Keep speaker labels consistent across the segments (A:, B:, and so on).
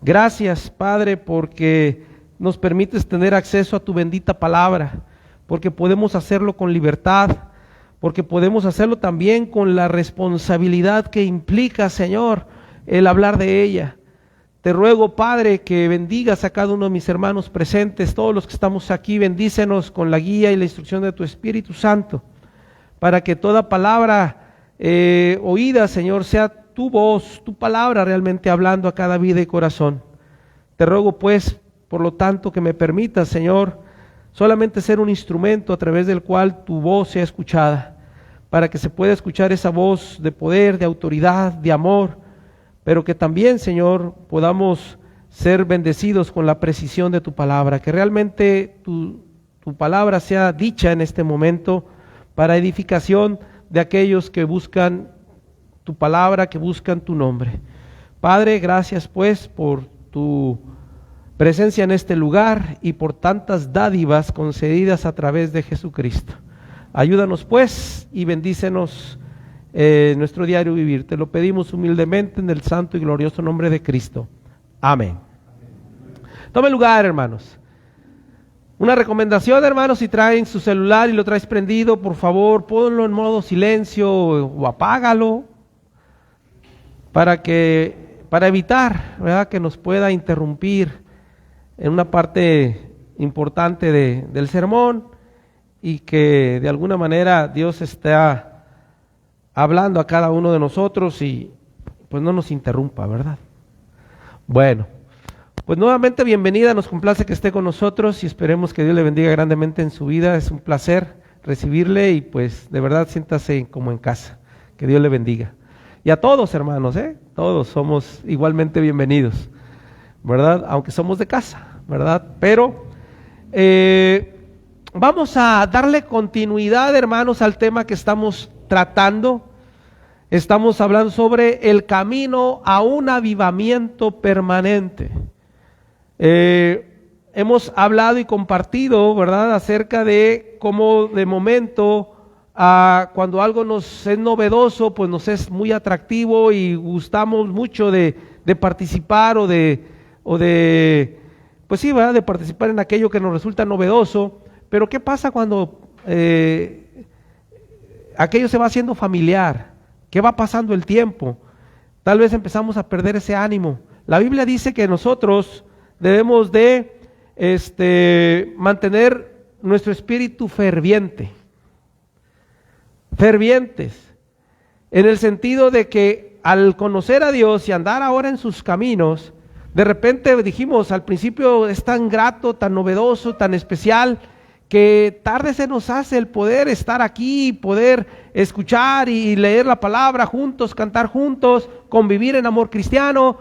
A: Gracias, Padre, porque nos permites tener acceso a tu bendita palabra, porque podemos hacerlo con libertad, porque podemos hacerlo también con la responsabilidad que implica, Señor, el hablar de ella. Te ruego, Padre, que bendigas a cada uno de mis hermanos presentes, todos los que estamos aquí, bendícenos con la guía y la instrucción de tu Espíritu Santo, para que toda palabra oída, Señor, sea tu voz, tu palabra realmente hablando a cada vida y corazón. Te ruego, pues, por lo tanto, que me permitas, Señor, solamente ser un instrumento a través del cual tu voz sea escuchada, para que se pueda escuchar esa voz de poder, de autoridad, de amor, pero que también, Señor, podamos ser bendecidos con la precisión de tu palabra, que realmente tu palabra sea dicha en este momento para edificación de aquellos que buscan tu palabra, que buscan tu nombre. Padre, gracias pues por tu presencia en este lugar y por tantas dádivas concedidas a través de Jesucristo. Ayúdanos pues y bendícenos nuestro diario vivir. Te lo pedimos humildemente en el santo y glorioso nombre de Cristo. Amén. Tome lugar, hermanos. Una recomendación, hermanos, si traen su celular y lo traes prendido, por favor, ponlo en modo silencio o apágalo para evitar, ¿verdad?, que nos pueda interrumpir en una parte importante del sermón y que de alguna manera Dios está hablando a cada uno de nosotros y pues no nos interrumpa, ¿verdad? Bueno, pues nuevamente bienvenida, nos complace que esté con nosotros y esperemos que Dios le bendiga grandemente en su vida. Es un placer recibirle y pues de verdad siéntase como en casa. Que Dios le bendiga. Y a todos, hermanos, todos somos igualmente bienvenidos, ¿verdad? Aunque somos de casa, ¿verdad? Pero vamos a darle continuidad, hermanos, al tema que estamos tratando. Estamos hablando sobre el camino a un avivamiento permanente. Hemos hablado y compartido, ¿verdad?, acerca de cómo de momento cuando algo nos es novedoso, pues nos es muy atractivo y gustamos mucho de participar o de pues sí, ¿verdad?, de participar en aquello que nos resulta novedoso. Pero ¿qué pasa cuando aquello se va haciendo familiar? ¿Qué va pasando el tiempo? Tal vez empezamos a perder ese ánimo. La Biblia dice que nosotros debemos de mantener nuestro espíritu fervientes, en el sentido de que al conocer a Dios y andar ahora en sus caminos, de repente dijimos al principio es tan grato, tan novedoso, tan especial, que tarde se nos hace el poder estar aquí, poder escuchar y leer la palabra juntos, cantar juntos, convivir en amor cristiano.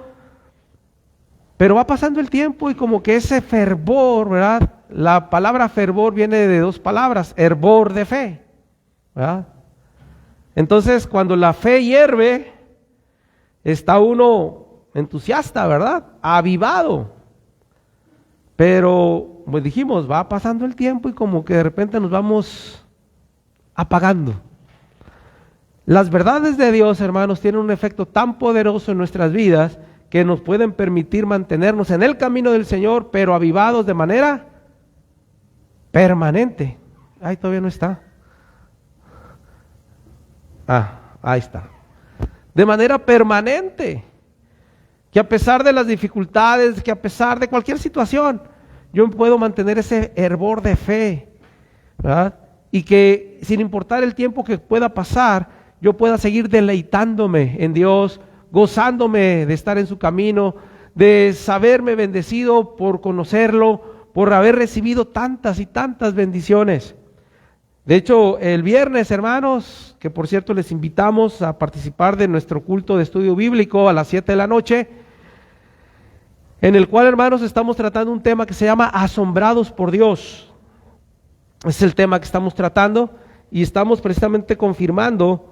A: Pero va pasando el tiempo y como que ese fervor, ¿verdad? La palabra fervor viene de dos palabras, hervor de fe, ¿verdad? Entonces cuando la fe hierve, está uno entusiasta, ¿verdad?, avivado. Pero, pues dijimos, va pasando el tiempo y como que de repente nos vamos apagando. Las verdades de Dios, hermanos, tienen un efecto tan poderoso en nuestras vidas que nos pueden permitir mantenernos en el camino del Señor, pero avivados de manera permanente. Ay, todavía no está. Ahí está. De manera permanente. Que a pesar de las dificultades, que a pesar de cualquier situación, yo puedo mantener ese hervor de fe, ¿verdad? Y que sin importar el tiempo que pueda pasar, yo pueda seguir deleitándome en Dios, gozándome de estar en su camino, de saberme bendecido por conocerlo, por haber recibido tantas y tantas bendiciones. De hecho, el viernes, hermanos, que por cierto les invitamos a participar de nuestro culto de estudio bíblico a las 7 de la noche, en el cual, hermanos, estamos tratando un tema que se llama Asombrados por Dios. Ese es el tema que estamos tratando y estamos precisamente confirmando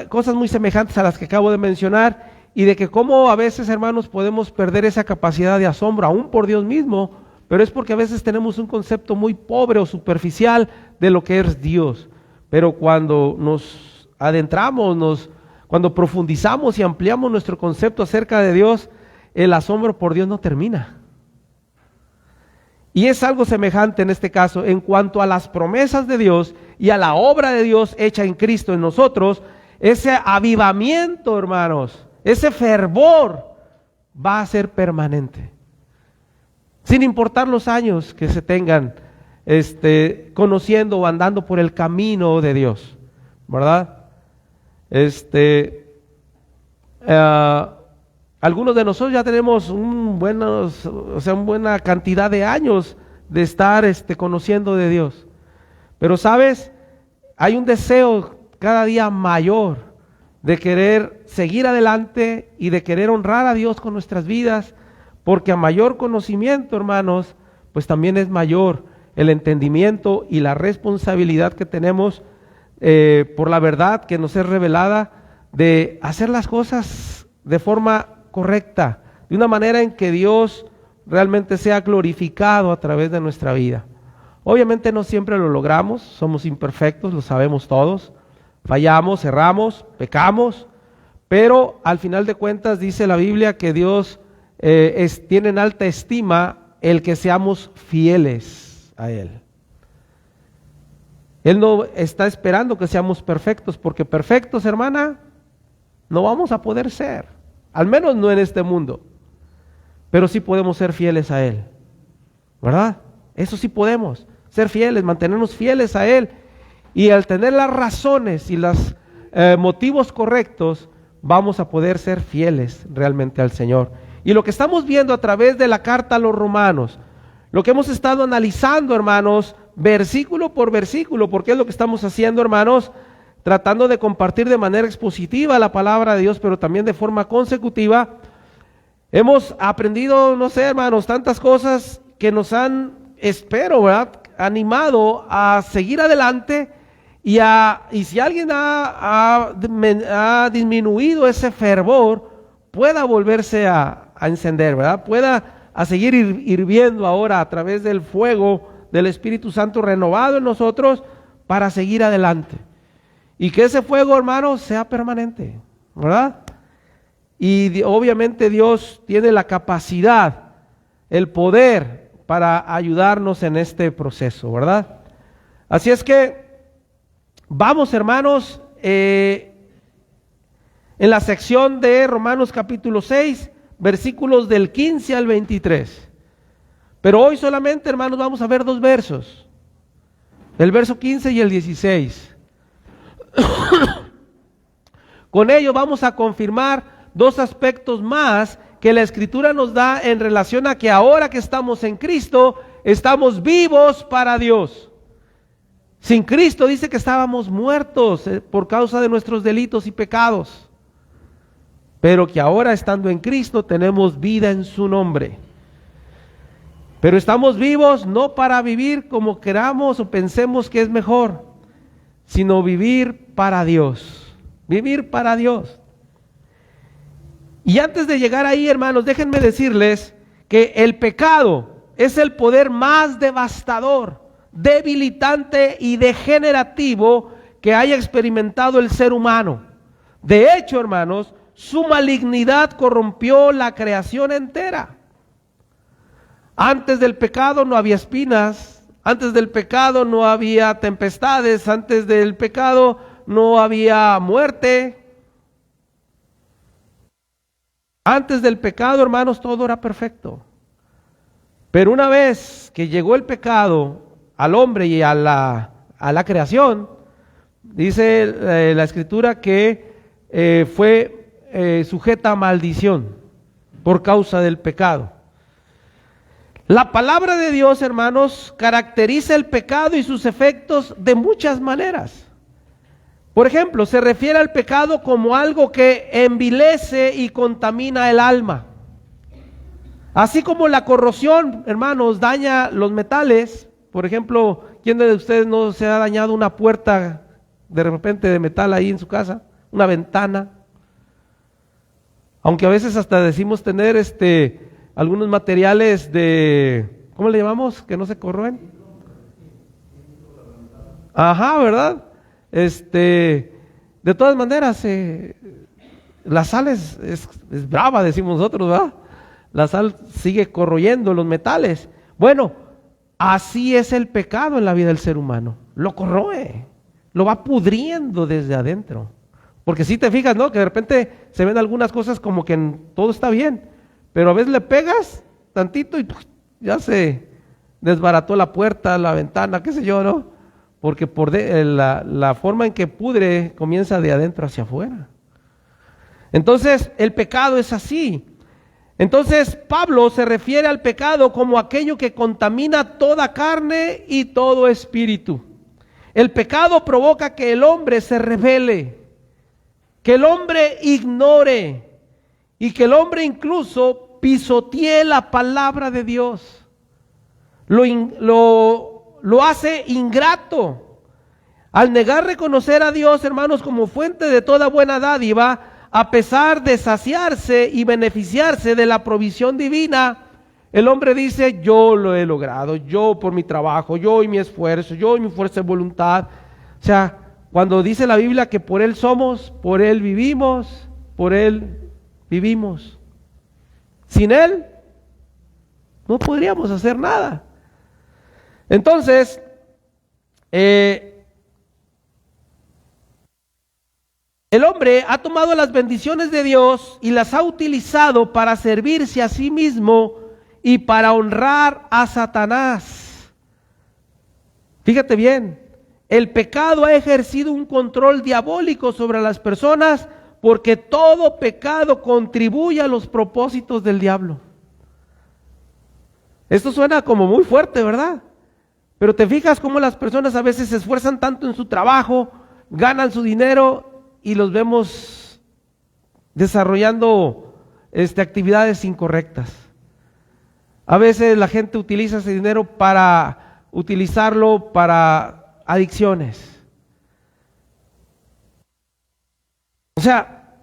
A: cosas muy semejantes a las que acabo de mencionar y de que cómo a veces, hermanos, podemos perder esa capacidad de asombro, aún por Dios mismo, pero es porque a veces tenemos un concepto muy pobre o superficial de lo que es Dios. Pero cuando nos adentramos, cuando profundizamos y ampliamos nuestro concepto acerca de Dios, el asombro por Dios no termina. Y es algo semejante en este caso en cuanto a las promesas de Dios y a la obra de Dios hecha en Cristo en nosotros. Ese avivamiento, hermanos, ese fervor va a ser permanente, sin importar los años que se tengan conociendo o andando por el camino de Dios, ¿verdad? Algunos de nosotros ya tenemos una buena cantidad de años de estar conociendo de Dios. Pero sabes, hay un deseo cada día mayor de querer seguir adelante y de querer honrar a Dios con nuestras vidas, porque a mayor conocimiento, hermanos, pues también es mayor el entendimiento y la responsabilidad que tenemos por la verdad que nos es revelada, de hacer las cosas de forma correcta, de una manera en que Dios realmente sea glorificado a través de nuestra vida. Obviamente no siempre lo logramos, somos imperfectos, lo sabemos todos, fallamos, erramos, pecamos, pero al final de cuentas dice la Biblia que Dios tiene en alta estima el que seamos fieles a Él. Él no está esperando que seamos perfectos, porque perfectos, hermana, no vamos a poder ser, al menos no en este mundo, pero sí podemos ser fieles a Él, ¿verdad? Eso sí podemos, ser fieles, mantenernos fieles a Él, y al tener las razones y los motivos correctos, vamos a poder ser fieles realmente al Señor. Y lo que estamos viendo a través de la carta a los Romanos, lo que hemos estado analizando, hermanos, versículo por versículo, porque es lo que estamos haciendo, hermanos, tratando de compartir de manera expositiva la palabra de Dios, pero también de forma consecutiva. Hemos aprendido, no sé, hermanos, tantas cosas que nos han, espero, ¿verdad?, animado a seguir adelante, y si alguien ha disminuido ese fervor, pueda volverse a encender, ¿verdad? Pueda a seguir hirviendo ahora a través del fuego del Espíritu Santo renovado en nosotros para seguir adelante. Y que ese fuego, hermanos, sea permanente, ¿verdad? Y obviamente Dios tiene la capacidad, el poder para ayudarnos en este proceso, ¿verdad? Así es que vamos, hermanos, en la sección de Romanos capítulo 6, versículos del 15 al 23. Pero hoy solamente, hermanos, vamos a ver dos versos, el verso 15 y el 16. Con ello vamos a confirmar dos aspectos más que la Escritura nos da en relación a que ahora que estamos en Cristo, estamos vivos para Dios. Sin Cristo dice que estábamos muertos por causa de nuestros delitos y pecados, pero que ahora estando en Cristo tenemos vida en su nombre. Pero estamos vivos no para vivir como queramos o pensemos que es mejor, sino vivir para Dios, vivir para Dios. Y antes de llegar ahí, hermanos, déjenme decirles que el pecado es el poder más devastador, debilitante y degenerativo que haya experimentado el ser humano. De hecho, hermanos, su malignidad corrompió la creación entera. Antes del pecado no había espinas, antes del pecado no había tempestades, antes del pecado no había muerte. Antes del pecado, hermanos, todo era perfecto. Pero una vez que llegó el pecado al hombre y a la creación, dice la Escritura que fue sujeta a maldición por causa del pecado. La palabra de Dios, hermanos, caracteriza el pecado y sus efectos de muchas maneras. Por ejemplo, se refiere al pecado como algo que envilece y contamina el alma. Así como la corrosión, hermanos, daña los metales. Por ejemplo, ¿quién de ustedes no se ha dañado una puerta de repente de metal ahí en su casa? Una ventana. Aunque a veces hasta decimos tener algunos materiales de, ¿cómo le llamamos? Que no se corroen. Ajá, ¿verdad? De todas maneras, la sal es brava, decimos nosotros, ¿verdad? la sal sigue corroyendo los metales. Bueno, así es el pecado en la vida del ser humano. Lo corroe, lo va pudriendo desde adentro. Porque si te fijas, ¿no? Que de repente se ven algunas cosas como que todo está bien, pero a veces le pegas tantito y ya se desbarató la puerta, la ventana, qué sé yo, ¿no? Porque la forma en que pudre comienza de adentro hacia afuera. Entonces, el pecado es así. Entonces, Pablo se refiere al pecado como aquello que contamina toda carne y todo espíritu. El pecado provoca que el hombre se rebele, que el hombre ignore y que el hombre incluso pisotee la palabra de Dios. Lo hace ingrato. Al negar reconocer a Dios, hermanos, como fuente de toda buena dádiva, a pesar de saciarse y beneficiarse de la provisión divina, el hombre dice: yo lo he logrado, yo por mi trabajo, yo y mi esfuerzo, yo y mi fuerza de voluntad. O sea, cuando dice la Biblia que por Él somos, por Él vivimos, por Él vivimos. Sin Él no podríamos hacer nada. Entonces, el hombre ha tomado las bendiciones de Dios y las ha utilizado para servirse a sí mismo y para honrar a Satanás. Fíjate bien, el pecado ha ejercido un control diabólico sobre las personas porque todo pecado contribuye a los propósitos del diablo. Esto suena como muy fuerte, ¿verdad? Pero te fijas cómo las personas a veces se esfuerzan tanto en su trabajo, ganan su dinero y los vemos desarrollando actividades incorrectas. A veces la gente utiliza ese dinero para utilizarlo para adicciones. O sea,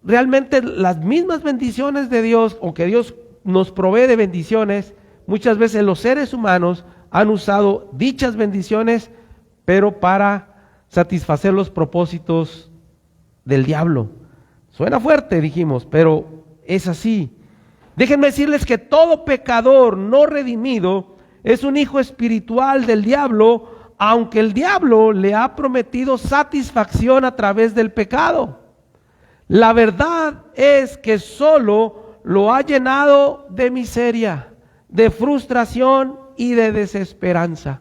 A: realmente las mismas bendiciones de Dios, o que Dios nos provee de bendiciones, muchas veces los seres humanos han usado dichas bendiciones, pero para satisfacer los propósitos del diablo. Suena fuerte, dijimos, pero es así. Déjenme decirles que todo pecador no redimido es un hijo espiritual del diablo, aunque el diablo le ha prometido satisfacción a través del pecado. La verdad es que solo lo ha llenado de miseria, de frustración y de desesperanza.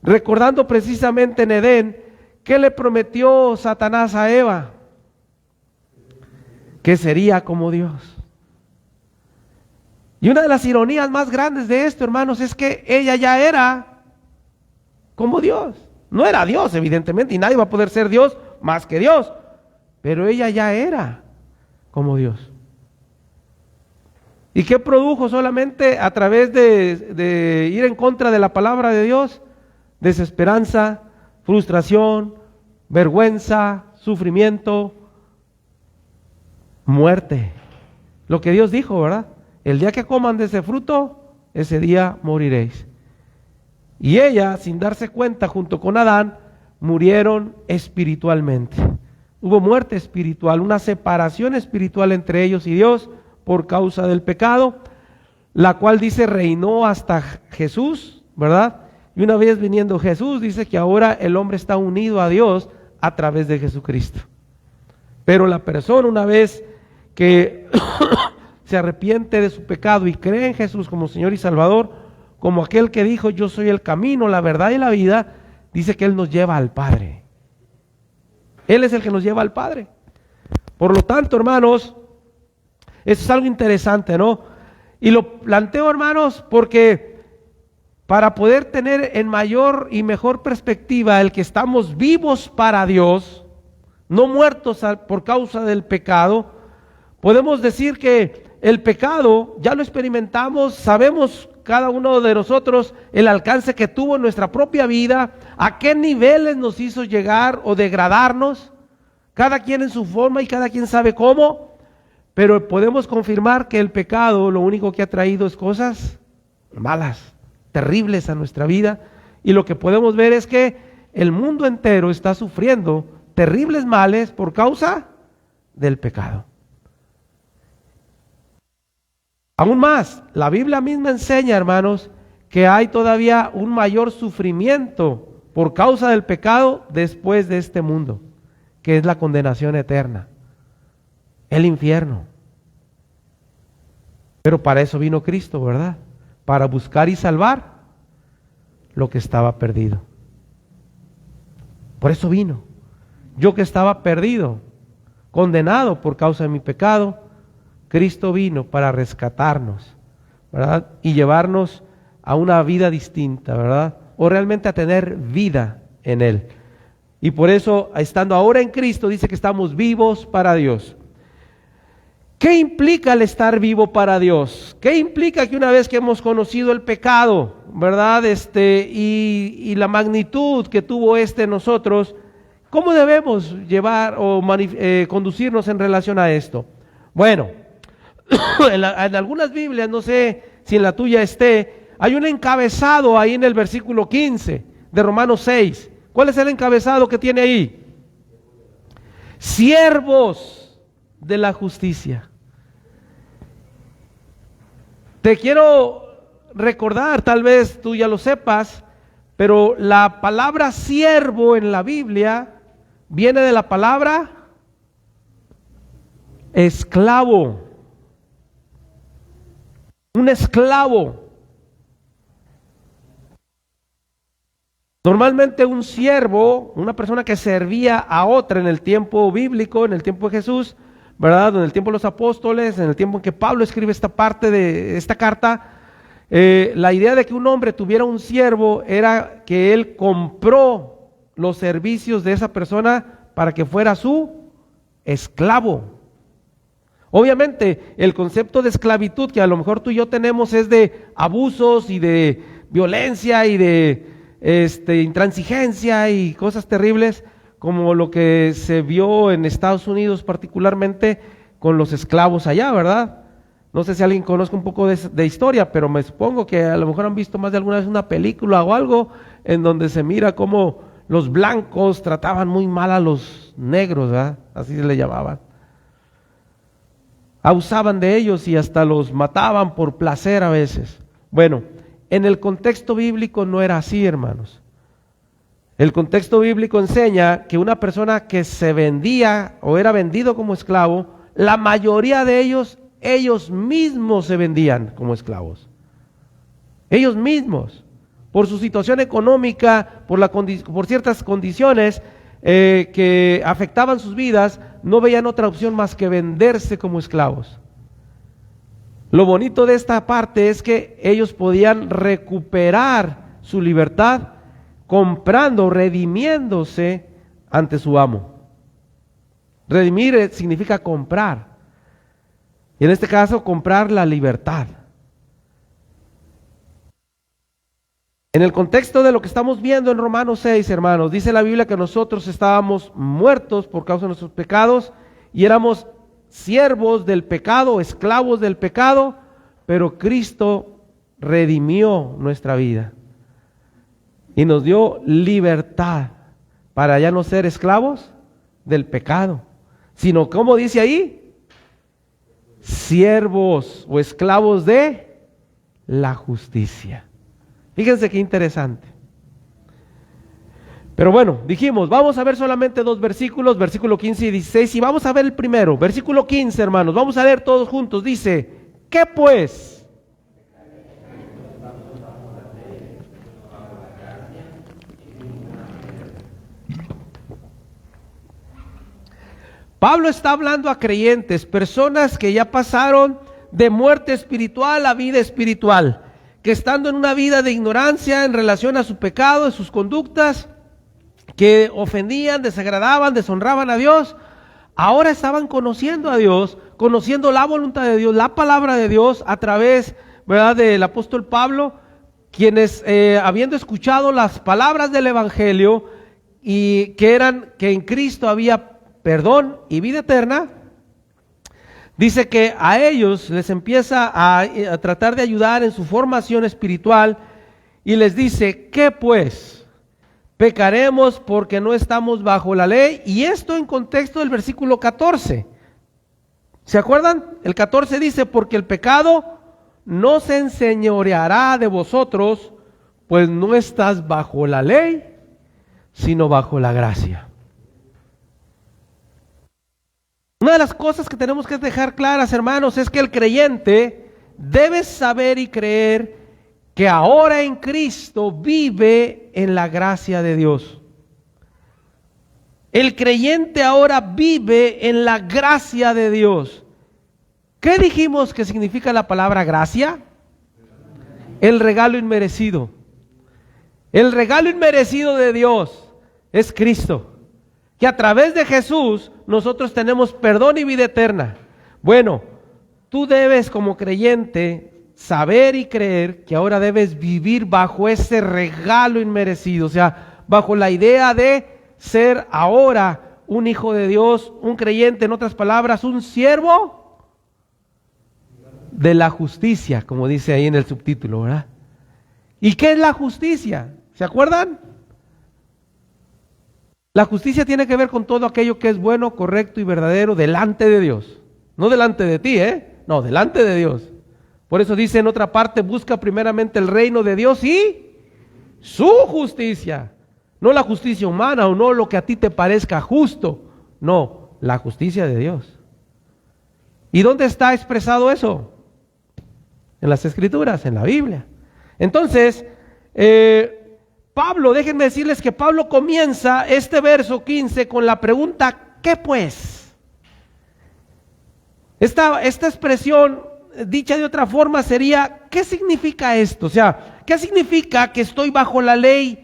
A: Recordando precisamente en Edén, ¿qué le prometió Satanás a Eva? Que sería como Dios. Y una de las ironías más grandes de esto, hermanos, es que ella ya era como Dios. No era Dios, evidentemente, y nadie va a poder ser Dios más que Dios, pero ella ya era como Dios. ¿Y qué produjo solamente a través de ir en contra de la palabra de Dios? Desesperanza, frustración, vergüenza, sufrimiento, muerte. Lo que Dios dijo, ¿verdad? El día que coman de ese fruto, ese día moriréis. Y ella, sin darse cuenta, junto con Adán, murieron espiritualmente. Hubo muerte espiritual, una separación espiritual entre ellos y Dios por causa del pecado, la cual dice reinó hasta Jesús, ¿verdad? Y una vez viniendo Jesús, dice que ahora el hombre está unido a Dios a través de Jesucristo. Pero la persona, una vez que se arrepiente de su pecado y cree en Jesús como Señor y Salvador, como aquel que dijo: yo soy el camino, la verdad y la vida, dice que Él nos lleva al Padre. Él es el que nos lleva al Padre. Por lo tanto, hermanos, eso es algo interesante, ¿no? Y lo planteo, hermanos, porque para poder tener en mayor y mejor perspectiva el que estamos vivos para Dios, no muertos por causa del pecado, podemos decir que el pecado ya lo experimentamos, sabemos cada uno de nosotros el alcance que tuvo en nuestra propia vida, a qué niveles nos hizo llegar o degradarnos, cada quien en su forma y cada quien sabe cómo, pero podemos confirmar que el pecado lo único que ha traído es cosas malas, terribles a nuestra vida, y lo que podemos ver es que el mundo entero está sufriendo terribles males por causa del pecado. Aún más, la Biblia misma enseña, hermanos, que hay todavía un mayor sufrimiento por causa del pecado después de este mundo, que es la condenación eterna, el infierno. Pero para eso vino Cristo, ¿verdad? Para buscar y salvar lo que estaba perdido. Por eso vino. Yo que estaba perdido, condenado por causa de mi pecado, Cristo vino para rescatarnos, ¿verdad? Y llevarnos a una vida distinta, ¿verdad? O realmente a tener vida en Él. Y por eso, estando ahora en Cristo, dice que estamos vivos para Dios. ¿Qué implica el estar vivo para Dios? ¿Qué implica que una vez que hemos conocido el pecado, ¿verdad? Y la magnitud que tuvo en nosotros, ¿cómo debemos llevar o conducirnos en relación a esto? Bueno, en algunas Biblias, no sé si en la tuya esté, hay un encabezado ahí en el versículo 15 de Romanos 6. ¿Cuál es el encabezado que tiene ahí? Siervos de la justicia. Te quiero recordar, tal vez tú ya lo sepas, pero la palabra siervo en la Biblia viene de la palabra esclavo. Un esclavo. Normalmente un siervo, una persona que servía a otra en el tiempo bíblico, en el tiempo de Jesús, ¿verdad? En el tiempo de los apóstoles, en el tiempo en que Pablo escribe esta parte de esta carta, la idea de que un hombre tuviera un siervo era que él compró los servicios de esa persona para que fuera su esclavo. Obviamente el concepto de esclavitud que a lo mejor tú y yo tenemos es de abusos y de violencia y de intransigencia y cosas terribles, como lo que se vio en Estados Unidos particularmente con los esclavos allá, ¿verdad? No sé si alguien conozca un poco de historia, pero me supongo que a lo mejor han visto más de alguna vez una película o algo en donde se mira cómo los blancos trataban muy mal a los negros, ¿verdad? Así se le llamaban. Abusaban de ellos y hasta los mataban por placer a veces. Bueno, en el contexto bíblico no era así, hermanos. El contexto bíblico enseña que una persona que se vendía o era vendido como esclavo, la mayoría de ellos mismos se vendían como esclavos. Ellos mismos, por su situación económica, por ciertas condiciones que afectaban sus vidas, no veían otra opción más que venderse como esclavos. Lo bonito de esta parte es que ellos podían recuperar su libertad comprando, redimiéndose ante su amo. Redimir significa comprar. Y en este caso, comprar la libertad. En el contexto de lo que estamos viendo en Romanos 6, hermanos, dice la Biblia que nosotros estábamos muertos por causa de nuestros pecados y éramos siervos del pecado, esclavos del pecado, pero Cristo redimió nuestra vida y nos dio libertad para ya no ser esclavos del pecado, sino, como dice ahí, siervos o esclavos de la justicia. Fíjense qué interesante. Pero bueno, dijimos, vamos a ver solamente dos versículos, versículo 15 y 16, y vamos a ver el primero, versículo 15, hermanos, vamos a leer todos juntos. Dice, ¿qué pues? Pablo está hablando a creyentes, personas que ya pasaron de muerte espiritual a vida espiritual, que estando en una vida de ignorancia en relación a su pecado, a sus conductas, que ofendían, desagradaban, deshonraban a Dios, ahora estaban conociendo a Dios, conociendo la voluntad de Dios, la palabra de Dios a través, ¿verdad?, del apóstol Pablo, quienes habiendo escuchado las palabras del evangelio y que en Cristo había perdón y vida eterna, dice que a ellos les empieza a tratar de ayudar en su formación espiritual y les dice, ¿qué pues? Pecaremos porque no estamos bajo la ley. Y esto en contexto del versículo 14. ¿Se acuerdan? El 14 dice, porque el pecado no se enseñoreará de vosotros, pues no estás bajo la ley, sino bajo la gracia. Una de las cosas que tenemos que dejar claras, hermanos, es que el creyente debe saber y creer que ahora en Cristo vive en la gracia de Dios. El creyente ahora vive en la gracia de Dios. ¿Qué dijimos que significa la palabra gracia? El regalo inmerecido. El regalo inmerecido de Dios es Cristo. Que a través de Jesús nosotros tenemos perdón y vida eterna. Bueno, tú debes como creyente saber y creer que ahora debes vivir bajo ese regalo inmerecido. O sea, bajo la idea de ser ahora un hijo de Dios, un creyente, en otras palabras, un siervo de la justicia, como dice ahí en el subtítulo, ¿verdad? ¿Y qué es la justicia? ¿Se acuerdan? La justicia tiene que ver con todo aquello que es bueno, correcto y verdadero delante de Dios. No delante de ti, no, delante de Dios. Por eso dice en otra parte, busca primeramente el reino de Dios y su justicia. No la justicia humana o no lo que a ti te parezca justo. No, la justicia de Dios. ¿Y dónde está expresado eso? En las Escrituras, en la Biblia. Entonces, Pablo, déjenme decirles que Pablo comienza este verso 15 con la pregunta, ¿qué pues? Esta expresión, dicha de otra forma, sería, ¿qué significa esto? O sea, ¿qué significa que estoy bajo la ley?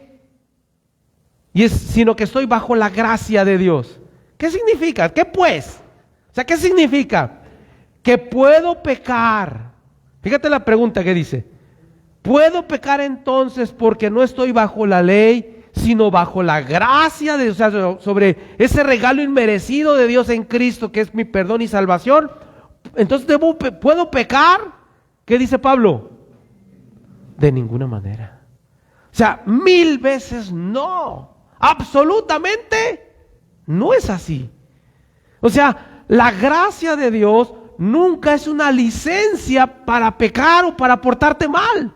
A: Sino que estoy bajo la gracia de Dios. ¿Qué significa? ¿Qué pues? O sea, ¿qué significa? Que puedo pecar. Fíjate la pregunta que dice. ¿Puedo pecar entonces porque no estoy bajo la ley, sino bajo la gracia de Dios? O sea, sobre ese regalo inmerecido de Dios en Cristo, que es mi perdón y salvación. Entonces, ¿puedo pecar? ¿Qué dice Pablo? De ninguna manera. O sea, 1000 veces no. Absolutamente no es así. O sea, la gracia de Dios nunca es una licencia para pecar o para portarte mal.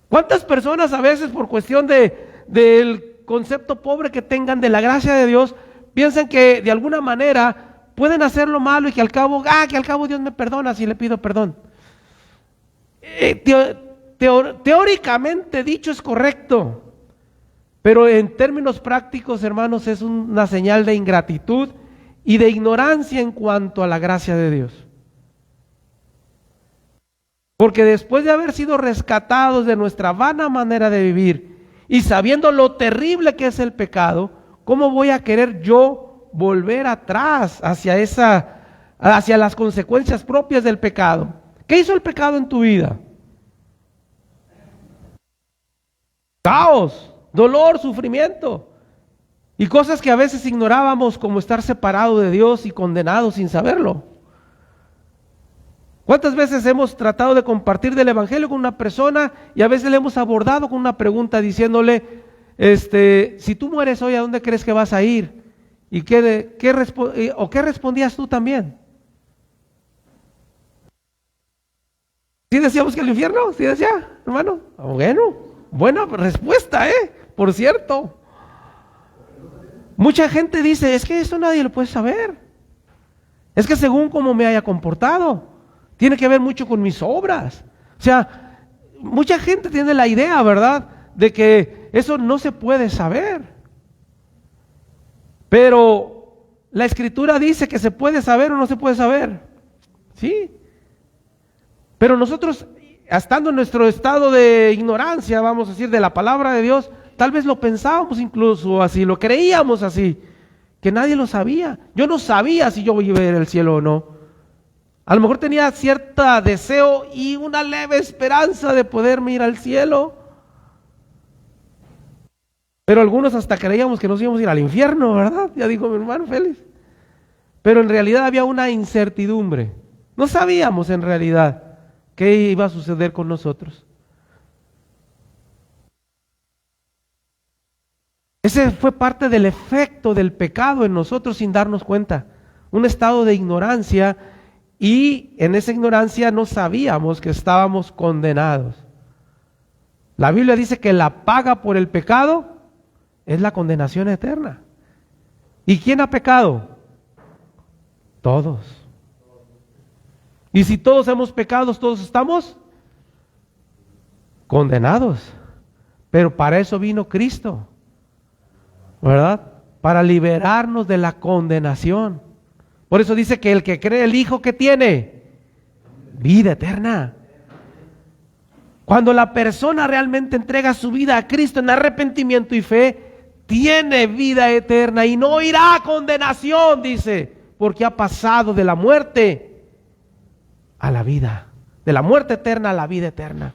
A: ¿Cuántas personas a veces por cuestión del concepto pobre que tengan de la gracia de Dios, piensan que de alguna manera pueden hacerlo malo y que al cabo Dios me perdona si le pido perdón? Teóricamente dicho es correcto, pero en términos prácticos, hermanos, es una señal de ingratitud y de ignorancia en cuanto a la gracia de Dios. Porque después de haber sido rescatados de nuestra vana manera de vivir y sabiendo lo terrible que es el pecado, ¿cómo voy a querer yo volver atrás hacia las consecuencias propias del pecado? ¿Qué hizo el pecado en tu vida? Caos, dolor, sufrimiento y cosas que a veces ignorábamos, como estar separado de Dios y condenado sin saberlo. ¿Cuántas veces hemos tratado de compartir del Evangelio con una persona y a veces le hemos abordado con una pregunta diciéndole, si tú mueres hoy, ¿a dónde crees que vas a ir? ¿Y qué respondías tú también? ¿Sí decíamos que el infierno? ¿Sí decía, hermano? Bueno, buena respuesta, por cierto. Mucha gente dice, es que eso nadie lo puede saber. Es que según cómo me haya comportado. Tiene que ver mucho con mis obras. O sea, mucha gente tiene la idea, ¿verdad?, de que eso no se puede saber. Pero la Escritura dice que se puede saber o no se puede saber. Sí. Pero nosotros, estando en nuestro estado de ignorancia, vamos a decir, de la palabra de Dios, tal vez lo pensábamos incluso así, lo creíamos así, que nadie lo sabía. Yo no sabía si yo iba a ir al cielo o no. A lo mejor tenía cierto deseo y una leve esperanza de poderme ir al cielo. Pero algunos hasta creíamos que nos íbamos a ir al infierno, ¿verdad? Ya dijo mi hermano Félix. Pero en realidad había una incertidumbre. No sabíamos en realidad qué iba a suceder con nosotros. Ese fue parte del efecto del pecado en nosotros sin darnos cuenta. Un estado de ignorancia y en esa ignorancia no sabíamos que estábamos condenados. La Biblia dice que la paga por el pecado es la condenación eterna. ¿Y quién ha pecado? Todos. Y si todos hemos pecado, todos estamos condenados. Pero para eso vino Cristo, ¿verdad? Para liberarnos de la condenación. Por eso dice que el que cree el Hijo, que tiene vida eterna. Cuando la persona realmente entrega su vida a Cristo en arrepentimiento y fe, tiene vida eterna y no irá a condenación, dice, porque ha pasado de la muerte a la vida, de la muerte eterna a la vida eterna.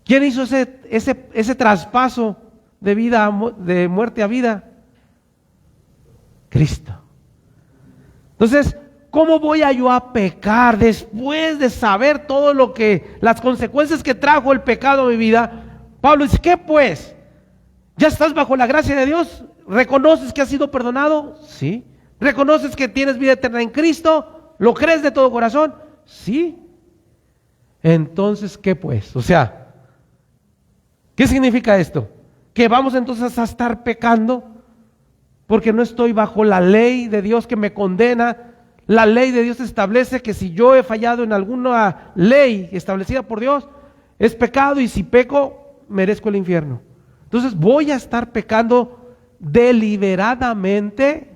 A: ¿Quién hizo ese traspaso de vida, de muerte a vida? Cristo. Entonces, ¿cómo voy yo a pecar después de saber todo lo que, las consecuencias que trajo el pecado a mi vida? Pablo dice, ¿qué pues? ¿Ya estás bajo la gracia de Dios? ¿Reconoces que has sido perdonado? Sí. ¿Reconoces que tienes vida eterna en Cristo? ¿Lo crees de todo corazón? Sí. Entonces, ¿qué pues? O sea, ¿qué significa esto? Que vamos entonces a estar pecando porque no estoy bajo la ley de Dios que me condena. La ley de Dios establece que si yo he fallado en alguna ley establecida por Dios, es pecado, y si peco, merezco el infierno. Entonces, ¿voy a estar pecando deliberadamente?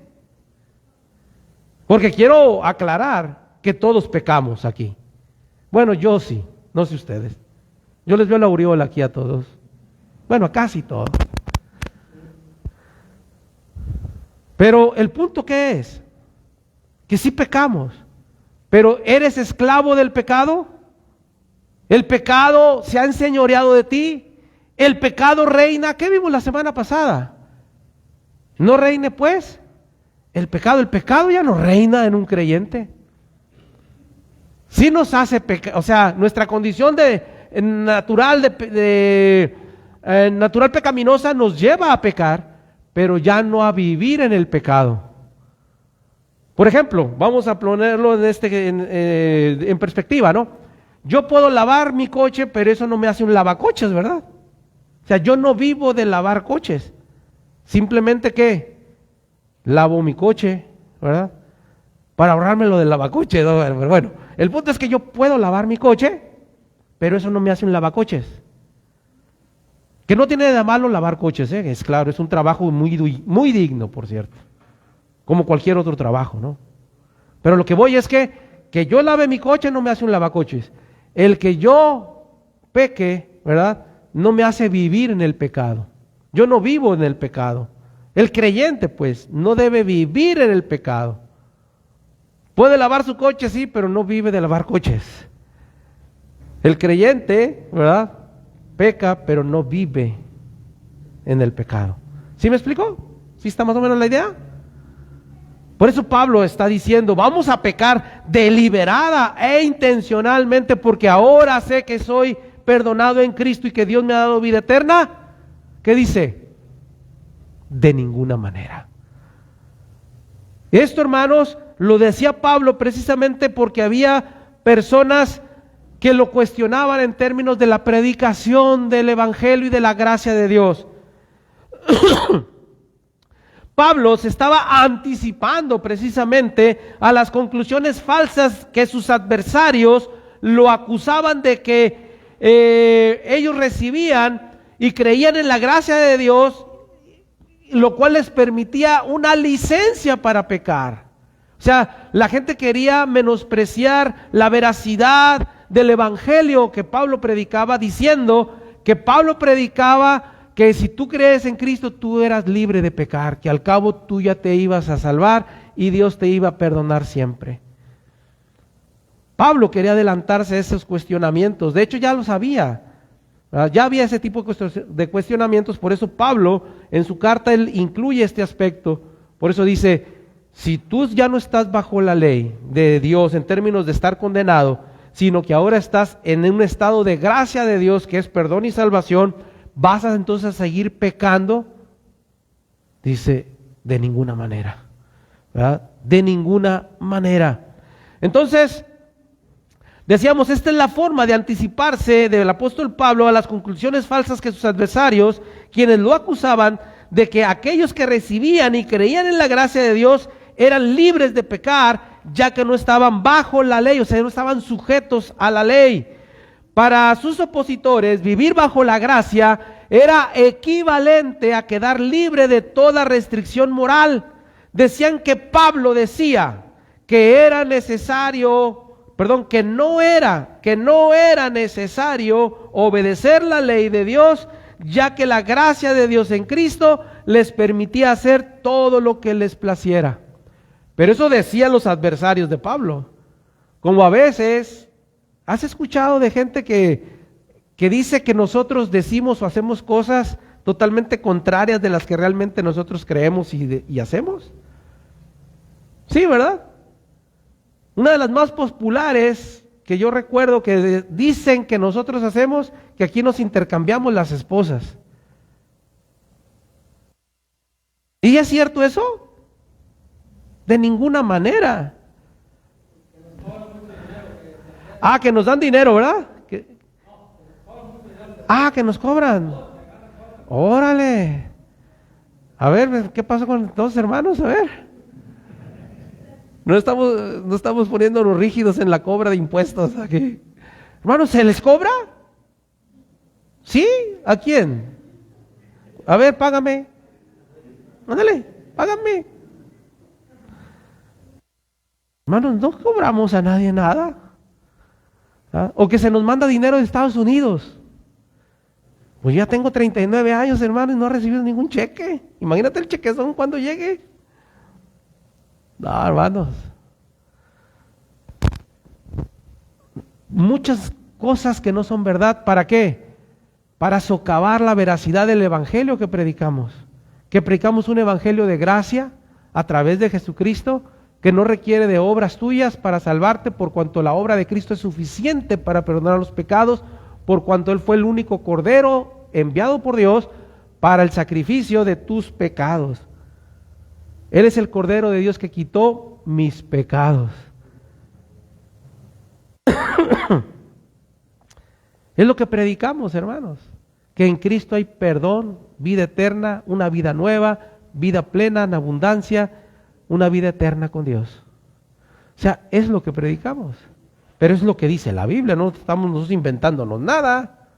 A: Porque quiero aclarar que todos pecamos aquí. Bueno, yo sí, no sé ustedes. Yo les veo la aureola aquí a todos. Bueno, a casi todos. Pero el punto, ¿qué es? Que sí pecamos. Pero ¿eres esclavo del pecado? ¿El pecado se ha enseñoreado de ti? ¿El pecado reina? ¿Qué vimos la semana pasada? ¿No reine pues? El pecado ya no reina en un creyente. Sí nos hace pecar, o sea, nuestra condición natural pecaminosa nos lleva a pecar, pero ya no a vivir en el pecado. Por ejemplo, vamos a ponerlo en perspectiva, ¿no? Yo puedo lavar mi coche, pero eso no me hace un lavacoches, ¿verdad? O sea, yo no vivo de lavar coches. Simplemente, ¿qué? Lavo mi coche, ¿verdad? Para ahorrarme lo del lavacoches, ¿no? Pero bueno, el punto es que yo puedo lavar mi coche, pero eso no me hace un lavacoches. Que no tiene de malo lavar coches, ¿eh? Es claro, es un trabajo muy digno, por cierto. Como cualquier otro trabajo, ¿no? Pero lo que voy es que yo lave mi coche no me hace un lavacoches. El que yo peque, ¿verdad? No me hace vivir en el pecado. Yo no vivo en el pecado. El creyente, pues, no debe vivir en el pecado. Puede lavar su coche, sí, pero no vive de lavar coches. El creyente, ¿verdad? Peca, pero no vive en el pecado. ¿Sí me explico? ¿Sí está más o menos la idea? Por eso Pablo está diciendo, vamos a pecar deliberada e intencionalmente, porque ahora sé que soy perdonado en Cristo y que Dios me ha dado vida eterna. ¿Qué dice? De ninguna manera. Esto, hermanos, lo decía Pablo precisamente porque había personas que lo cuestionaban en términos de la predicación del Evangelio y de la gracia de Dios. Pablo se estaba anticipando precisamente a las conclusiones falsas que sus adversarios lo acusaban de que ellos recibían y creían en la gracia de Dios, lo cual les permitía una licencia para pecar. O sea, la gente quería menospreciar la veracidad del Evangelio que Pablo predicaba, diciendo que Pablo predicaba que si tú crees en Cristo, tú eras libre de pecar, que al cabo tú ya te ibas a salvar y Dios te iba a perdonar siempre. Pablo quería adelantarse a esos cuestionamientos, de hecho ya lo sabía, ya había ese tipo de cuestionamientos, por eso Pablo en su carta él incluye este aspecto, por eso dice, si tú ya no estás bajo la ley de Dios en términos de estar condenado, sino que ahora estás en un estado de gracia de Dios que es perdón y salvación, ¿vas a entonces a seguir pecando? Dice, de ninguna manera, ¿verdad? De ninguna manera. Entonces, decíamos, esta es la forma de anticiparse del apóstol Pablo a las conclusiones falsas que sus adversarios, quienes lo acusaban de que aquellos que recibían y creían en la gracia de Dios eran libres de pecar, ya que no estaban bajo la ley, o sea, no estaban sujetos a la ley. Para sus opositores, vivir bajo la gracia era equivalente a quedar libre de toda restricción moral. Decían que Pablo decía que era necesario, que no era necesario obedecer la ley de Dios, ya que la gracia de Dios en Cristo les permitía hacer todo lo que les placiera. Pero eso decían los adversarios de Pablo. Como a veces, ¿has escuchado de gente que dice que nosotros decimos o hacemos cosas totalmente contrarias de las que realmente nosotros creemos y hacemos? Sí, ¿verdad? Una de las más populares que yo recuerdo que dicen que nosotros hacemos, que aquí nos intercambiamos las esposas. ¿Y es cierto eso? De ninguna manera. Que nos dan dinero, ¿verdad? Que nos cobran. Órale. A ver, ¿qué pasó con dos hermanos? A ver. No estamos poniéndonos rígidos en la cobra de impuestos aquí. Hermanos, ¿se les cobra? ¿Sí? ¿A quién? A ver, págame. Ándale, págame. Hermanos, no cobramos a nadie nada. O que se nos manda dinero de Estados Unidos. Pues ya tengo 39 años, hermano, y no he recibido ningún cheque. Imagínate el chequezón cuando llegue. No, hermanos. Muchas cosas que no son verdad. ¿Para qué? Para socavar la veracidad del evangelio que predicamos. Que predicamos un evangelio de gracia a través de Jesucristo, que no requiere de obras tuyas para salvarte, por cuanto la obra de Cristo es suficiente para perdonar los pecados, por cuanto Él fue el único cordero enviado por Dios para el sacrificio de tus pecados. Él es el cordero de Dios que quitó mis pecados. Es lo que predicamos, hermanos, que en Cristo hay perdón, vida eterna, una vida nueva, vida plena en abundancia, una vida eterna con Dios. O sea, es lo que predicamos. Pero es lo que dice la Biblia, no estamos nosotros inventándonos nada.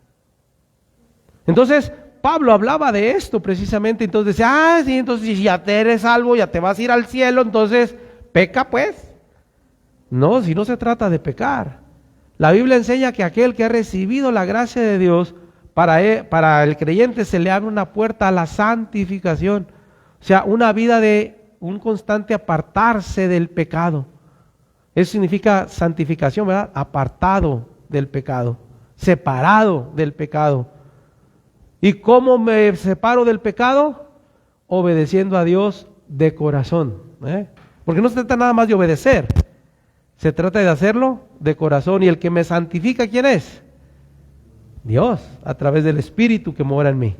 A: Entonces, Pablo hablaba de esto precisamente, entonces decía, sí, entonces si ya te eres salvo, ya te vas a ir al cielo, entonces peca pues. No, si no se trata de pecar. La Biblia enseña que aquel que ha recibido la gracia de Dios, para el creyente se le abre una puerta a la santificación. O sea, una vida de un constante apartarse del pecado. Eso significa santificación, ¿verdad? Apartado del pecado, separado del pecado. ¿Y cómo me separo del pecado? Obedeciendo a Dios de corazón. Porque no se trata nada más de obedecer, se trata de hacerlo de corazón. Y el que me santifica, ¿quién es? Dios, a través del Espíritu que mora en mí.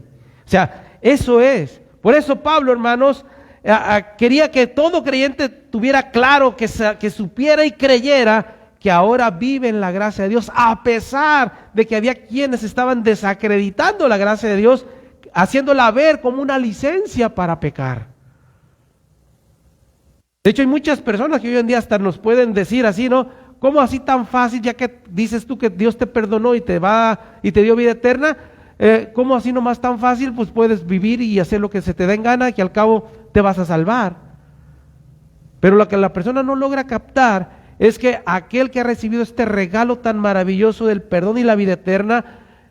A: O sea, eso es. Por eso Pablo, hermanos, quería que todo creyente tuviera claro, que supiera y creyera que ahora vive en la gracia de Dios, a pesar de que había quienes estaban desacreditando la gracia de Dios, haciéndola ver como una licencia para pecar. De hecho, hay muchas personas que hoy en día hasta nos pueden decir así, ¿no? ¿Cómo así tan fácil, ya que dices tú que Dios te perdonó y te dio vida eterna? ¿Cómo así nomás tan fácil? Pues puedes vivir y hacer lo que se te dé en gana, que al cabo te vas a salvar. Pero lo que la persona no logra captar es que aquel que ha recibido este regalo tan maravilloso del perdón y la vida eterna,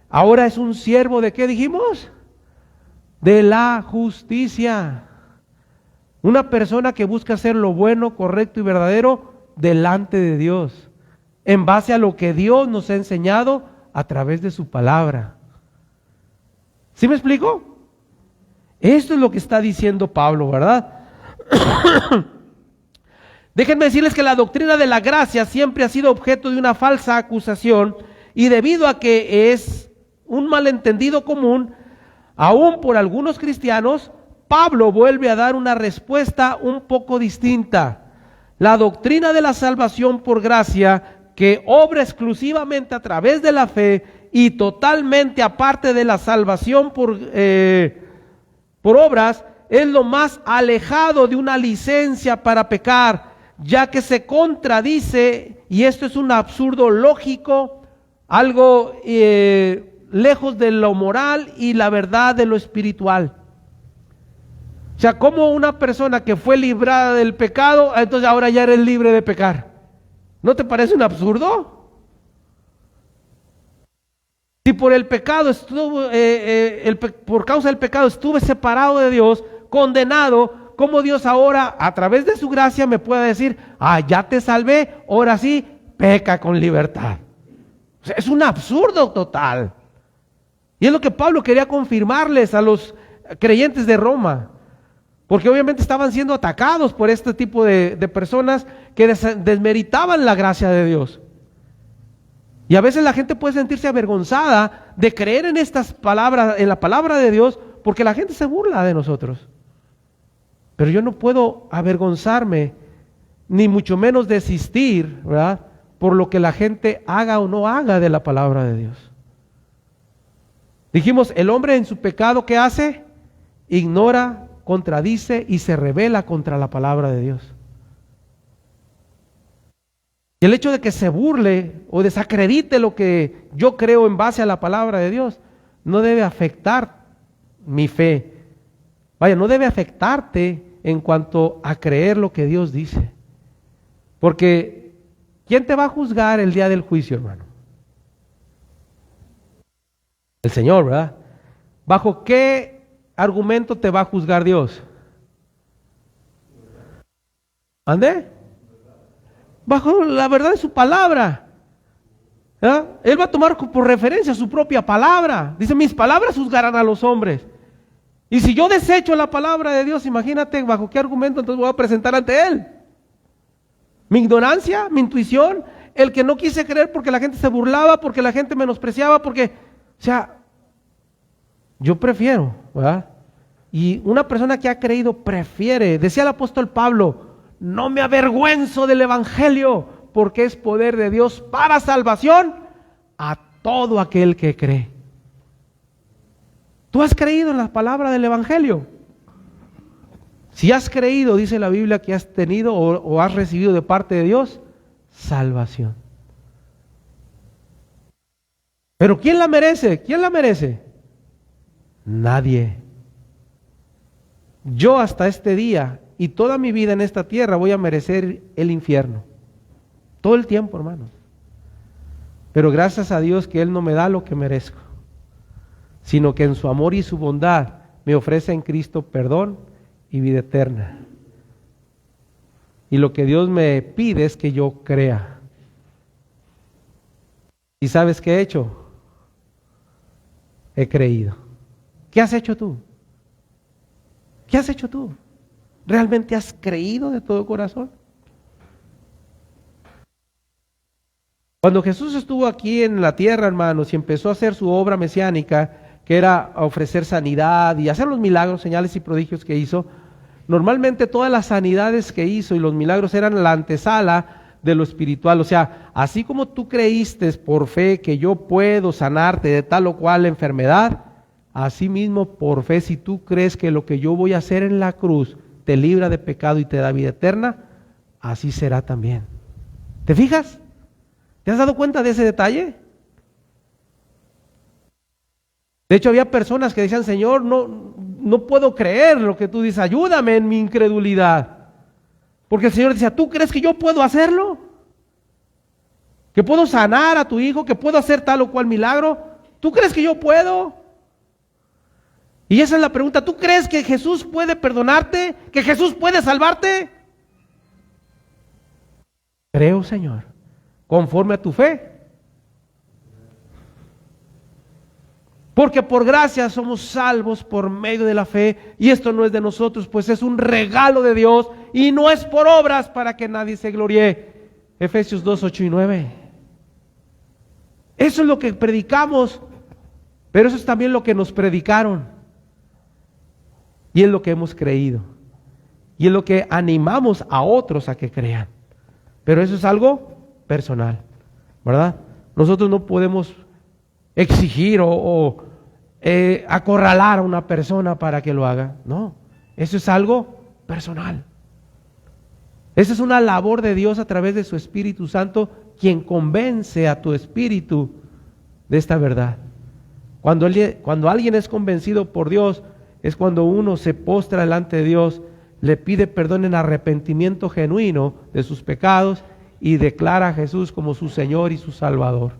A: ahora es un siervo ¿de qué dijimos? De la justicia. Una persona que busca hacer lo bueno, correcto y verdadero delante de Dios, en base a lo que Dios nos ha enseñado a través de su palabra. ¿Sí me explico? Esto es lo que está diciendo Pablo, ¿verdad? Déjenme decirles que la doctrina de la gracia siempre ha sido objeto de una falsa acusación, y debido a que es un malentendido común, aún por algunos cristianos, Pablo vuelve a dar una respuesta un poco distinta. la doctrina de la salvación por gracia, que obra exclusivamente a través de la fe y totalmente aparte de la salvación por obras, es lo más alejado de una licencia para pecar, ya que se contradice, y esto es un absurdo lógico, algo lejos de lo moral y la verdad de lo espiritual. O sea, como una persona que fue librada del pecado, entonces ahora ya eres libre de pecar. ¿No te parece un absurdo? Si por el pecado por causa del pecado estuve separado de Dios, condenado, ¿cómo Dios ahora a través de su gracia me puede decir, ya te salvé, ahora sí, peca con libertad? O sea, es un absurdo total. Y es lo que Pablo quería confirmarles a los creyentes de Roma, porque obviamente estaban siendo atacados por este tipo de personas que desmeritaban la gracia de Dios. Y a veces la gente puede sentirse avergonzada de creer en estas palabras, en la palabra de Dios, porque la gente se burla de nosotros. Pero yo no puedo avergonzarme, ni mucho menos desistir, ¿verdad?, por lo que la gente haga o no haga de la palabra de Dios. Dijimos, el hombre en su pecado, ¿qué hace? Ignora, contradice y se rebela contra la palabra de Dios. Y el hecho de que se burle o desacredite lo que yo creo en base a la palabra de Dios no debe afectar mi fe. Vaya, no debe afectarte en cuanto a creer lo que Dios dice. Porque ¿quién te va a juzgar el día del juicio, hermano? El Señor, ¿verdad? ¿Bajo qué argumento te va a juzgar Dios? ¿Ande? Bajo la verdad de su palabra. ¿verdad? Él va a tomar por referencia su propia palabra. Dice, mis palabras juzgarán a los hombres. Y si yo desecho la palabra de Dios, imagínate bajo qué argumento entonces voy a presentar ante Él. Mi ignorancia, mi intuición, el que no quise creer porque la gente se burlaba, porque la gente menospreciaba, porque, o sea, yo prefiero, ¿verdad? Y una persona que ha creído prefiere, decía el apóstol Pablo, no me avergüenzo del evangelio, porque es poder de Dios para salvación a todo aquel que cree. ¿Tú has creído en la palabra del evangelio? Si has creído, dice la Biblia, que has tenido o has recibido de parte de Dios salvación. Pero ¿quién la merece? ¿Quién la merece? Nadie. Yo hasta este día y toda mi vida en esta tierra voy a merecer el infierno. Todo el tiempo, hermanos. Pero gracias a Dios que Él no me da lo que merezco, sino que en su amor y su bondad me ofrece en Cristo perdón y vida eterna. Y lo que Dios me pide es que yo crea. ¿Y sabes qué he hecho? He creído. ¿Qué has hecho tú? ¿Qué has hecho tú? ¿Realmente has creído de todo corazón? Cuando Jesús estuvo aquí en la tierra, hermanos, y empezó a hacer su obra mesiánica, que era ofrecer sanidad y hacer los milagros, señales y prodigios que hizo, normalmente todas las sanidades que hizo y los milagros eran la antesala de lo espiritual. O sea, así como tú creíste por fe que yo puedo sanarte de tal o cual enfermedad, así mismo por fe, si tú crees que lo que yo voy a hacer en la cruz te libra de pecado y te da vida eterna, así será también. ¿Te fijas? ¿Te has dado cuenta de ese detalle? De hecho, había personas que decían, Señor, no puedo creer lo que tú dices, ayúdame en mi incredulidad. Porque el Señor decía, ¿tú crees que yo puedo hacerlo? ¿Que puedo sanar a tu hijo? ¿Que puedo hacer tal o cual milagro? ¿Tú crees que yo puedo? Y esa es la pregunta, ¿tú crees que Jesús puede perdonarte? ¿Que Jesús puede salvarte? Creo, Señor, conforme a tu fe. Porque por gracia somos salvos por medio de la fe, y esto no es de nosotros, pues es un regalo de Dios, y no es por obras para que nadie se gloríe. Efesios 2, 8 y 9. Eso es lo que predicamos, pero eso es también lo que nos predicaron, y es lo que hemos creído. y en lo que animamos a otros a que crean. Pero eso es algo personal, ¿verdad? Nosotros no podemos exigir o acorralar a una persona para que lo haga. No, eso es algo personal. Esa es una labor de Dios a través de su Espíritu Santo, quien convence a tu espíritu de esta verdad. Cuando alguien es convencido por Dios, es cuando uno se postra delante de Dios, le pide perdón en arrepentimiento genuino de sus pecados y declara a Jesús como su Señor y su Salvador.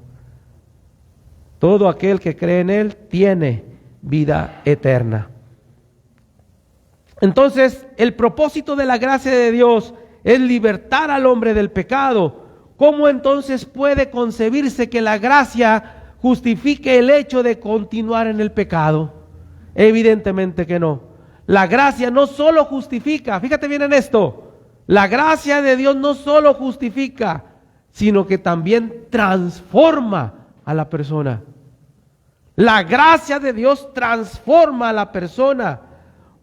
A: Todo aquel que cree en Él tiene vida eterna. Entonces, el propósito de la gracia de Dios es libertar al hombre del pecado. ¿Cómo entonces puede concebirse que la gracia justifique el hecho de continuar en el pecado? Evidentemente que no. La gracia no solo justifica, fíjate bien en esto, la gracia de Dios no solo justifica, sino que también transforma a la persona. La gracia de Dios transforma a la persona.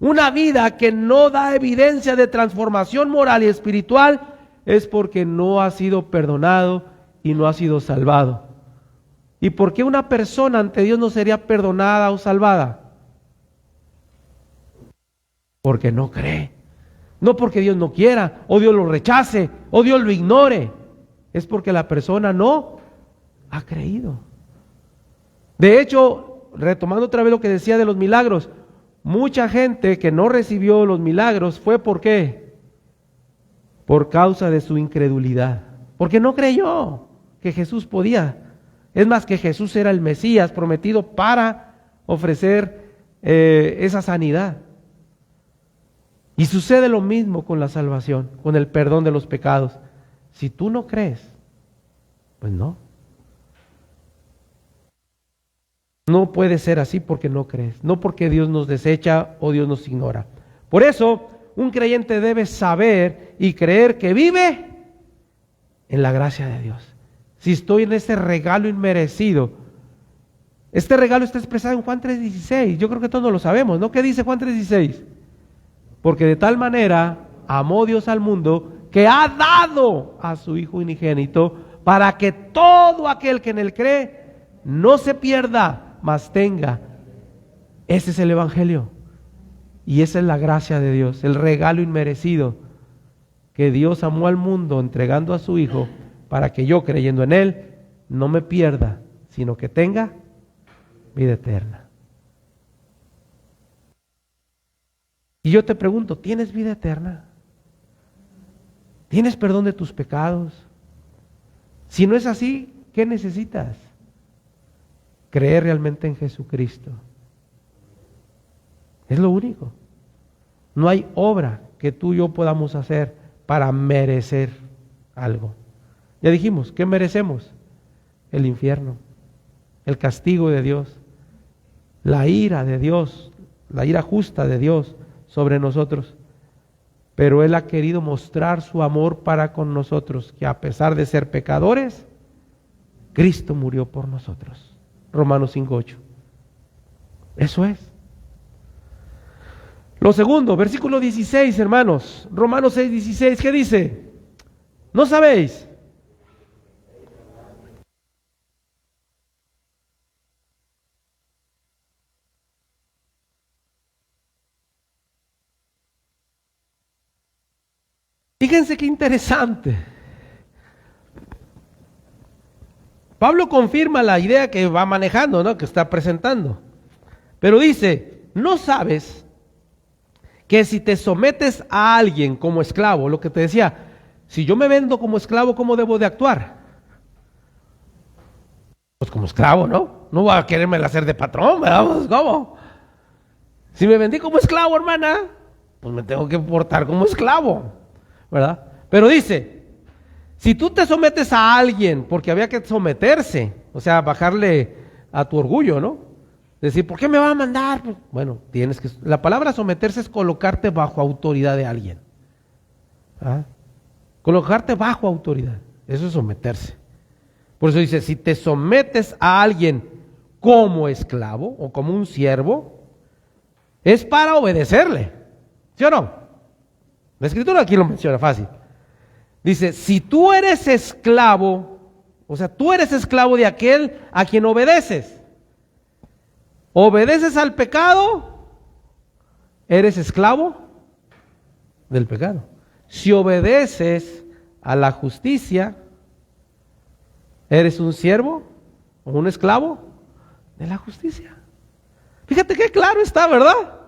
A: Una vida que no da evidencia de transformación moral y espiritual es porque no ha sido perdonado y no ha sido salvado. ¿Y por qué una persona ante Dios no sería perdonada o salvada? Porque no cree. No porque Dios no quiera, o Dios lo rechace, o Dios lo ignore. Es porque la persona no ha creído. De hecho, retomando otra vez lo que decía de los milagros, mucha gente que no recibió los milagros fue ¿por qué? Por causa de su incredulidad. Porque no creyó que Jesús podía. Es más, que Jesús era el Mesías prometido para ofrecer esa sanidad. Y sucede lo mismo con la salvación, con el perdón de los pecados. Si tú no crees, pues no. No puede ser así porque no crees, no porque Dios nos desecha o Dios nos ignora. Por eso, un creyente debe saber y creer que vive en la gracia de Dios. Si estoy en ese regalo inmerecido, este regalo está expresado en Juan 3:16. Yo creo que todos lo sabemos, ¿no? ¿Qué dice Juan 3:16? Porque de tal manera amó Dios al mundo que ha dado a su Hijo unigénito para que todo aquel que en Él cree no se pierda, mas tenga. Ese es el Evangelio. Y esa es la gracia de Dios, el regalo inmerecido que Dios amó al mundo entregando a su Hijo para que yo, creyendo en Él, no me pierda, sino que tenga vida eterna. Y yo te pregunto, ¿tienes vida eterna? ¿Tienes perdón de tus pecados? Si no es así, ¿qué necesitas? Creer realmente en Jesucristo. Es lo único. No hay obra que tú y yo podamos hacer para merecer algo. Ya dijimos, ¿qué merecemos? El infierno, el castigo de Dios, la ira de Dios, la ira justa de Dios sobre nosotros. Pero Él ha querido mostrar su amor para con nosotros, que a pesar de ser pecadores, Cristo murió por nosotros. Romanos 5:8. Eso es. Lo segundo, versículo 16, hermanos. Romanos 6:16, ¿qué dice? ¿No sabéis? Fíjense qué interesante. Pablo confirma la idea que va manejando, ¿no? Que está presentando. Pero dice, ¿no sabes que si te sometes a alguien como esclavo, lo que te decía, si yo me vendo como esclavo, ¿cómo debo de actuar? Pues como esclavo, ¿no? No voy a quererme hacer de patrón, ¿verdad? Pues, ¿cómo? Si me vendí como esclavo, hermana, pues me tengo que portar como esclavo, ¿verdad? Pero dice, si tú te sometes a alguien, porque había que someterse, o sea, bajarle a tu orgullo, ¿no? Decir, ¿por qué me va a mandar? Pues, bueno, tienes que... La palabra someterse es colocarte bajo autoridad de alguien. ¿Ah? Colocarte bajo autoridad, eso es someterse. Por eso dice, si te sometes a alguien como esclavo o como un siervo, es para obedecerle, ¿sí o no? La Escritura aquí lo menciona fácil. Dice, si tú eres esclavo, o sea, tú eres esclavo de aquel a quien obedeces. ¿Obedeces al pecado? Eres esclavo del pecado. Si obedeces a la justicia, ¿eres un siervo o un esclavo de la justicia? Fíjate qué claro está, ¿verdad?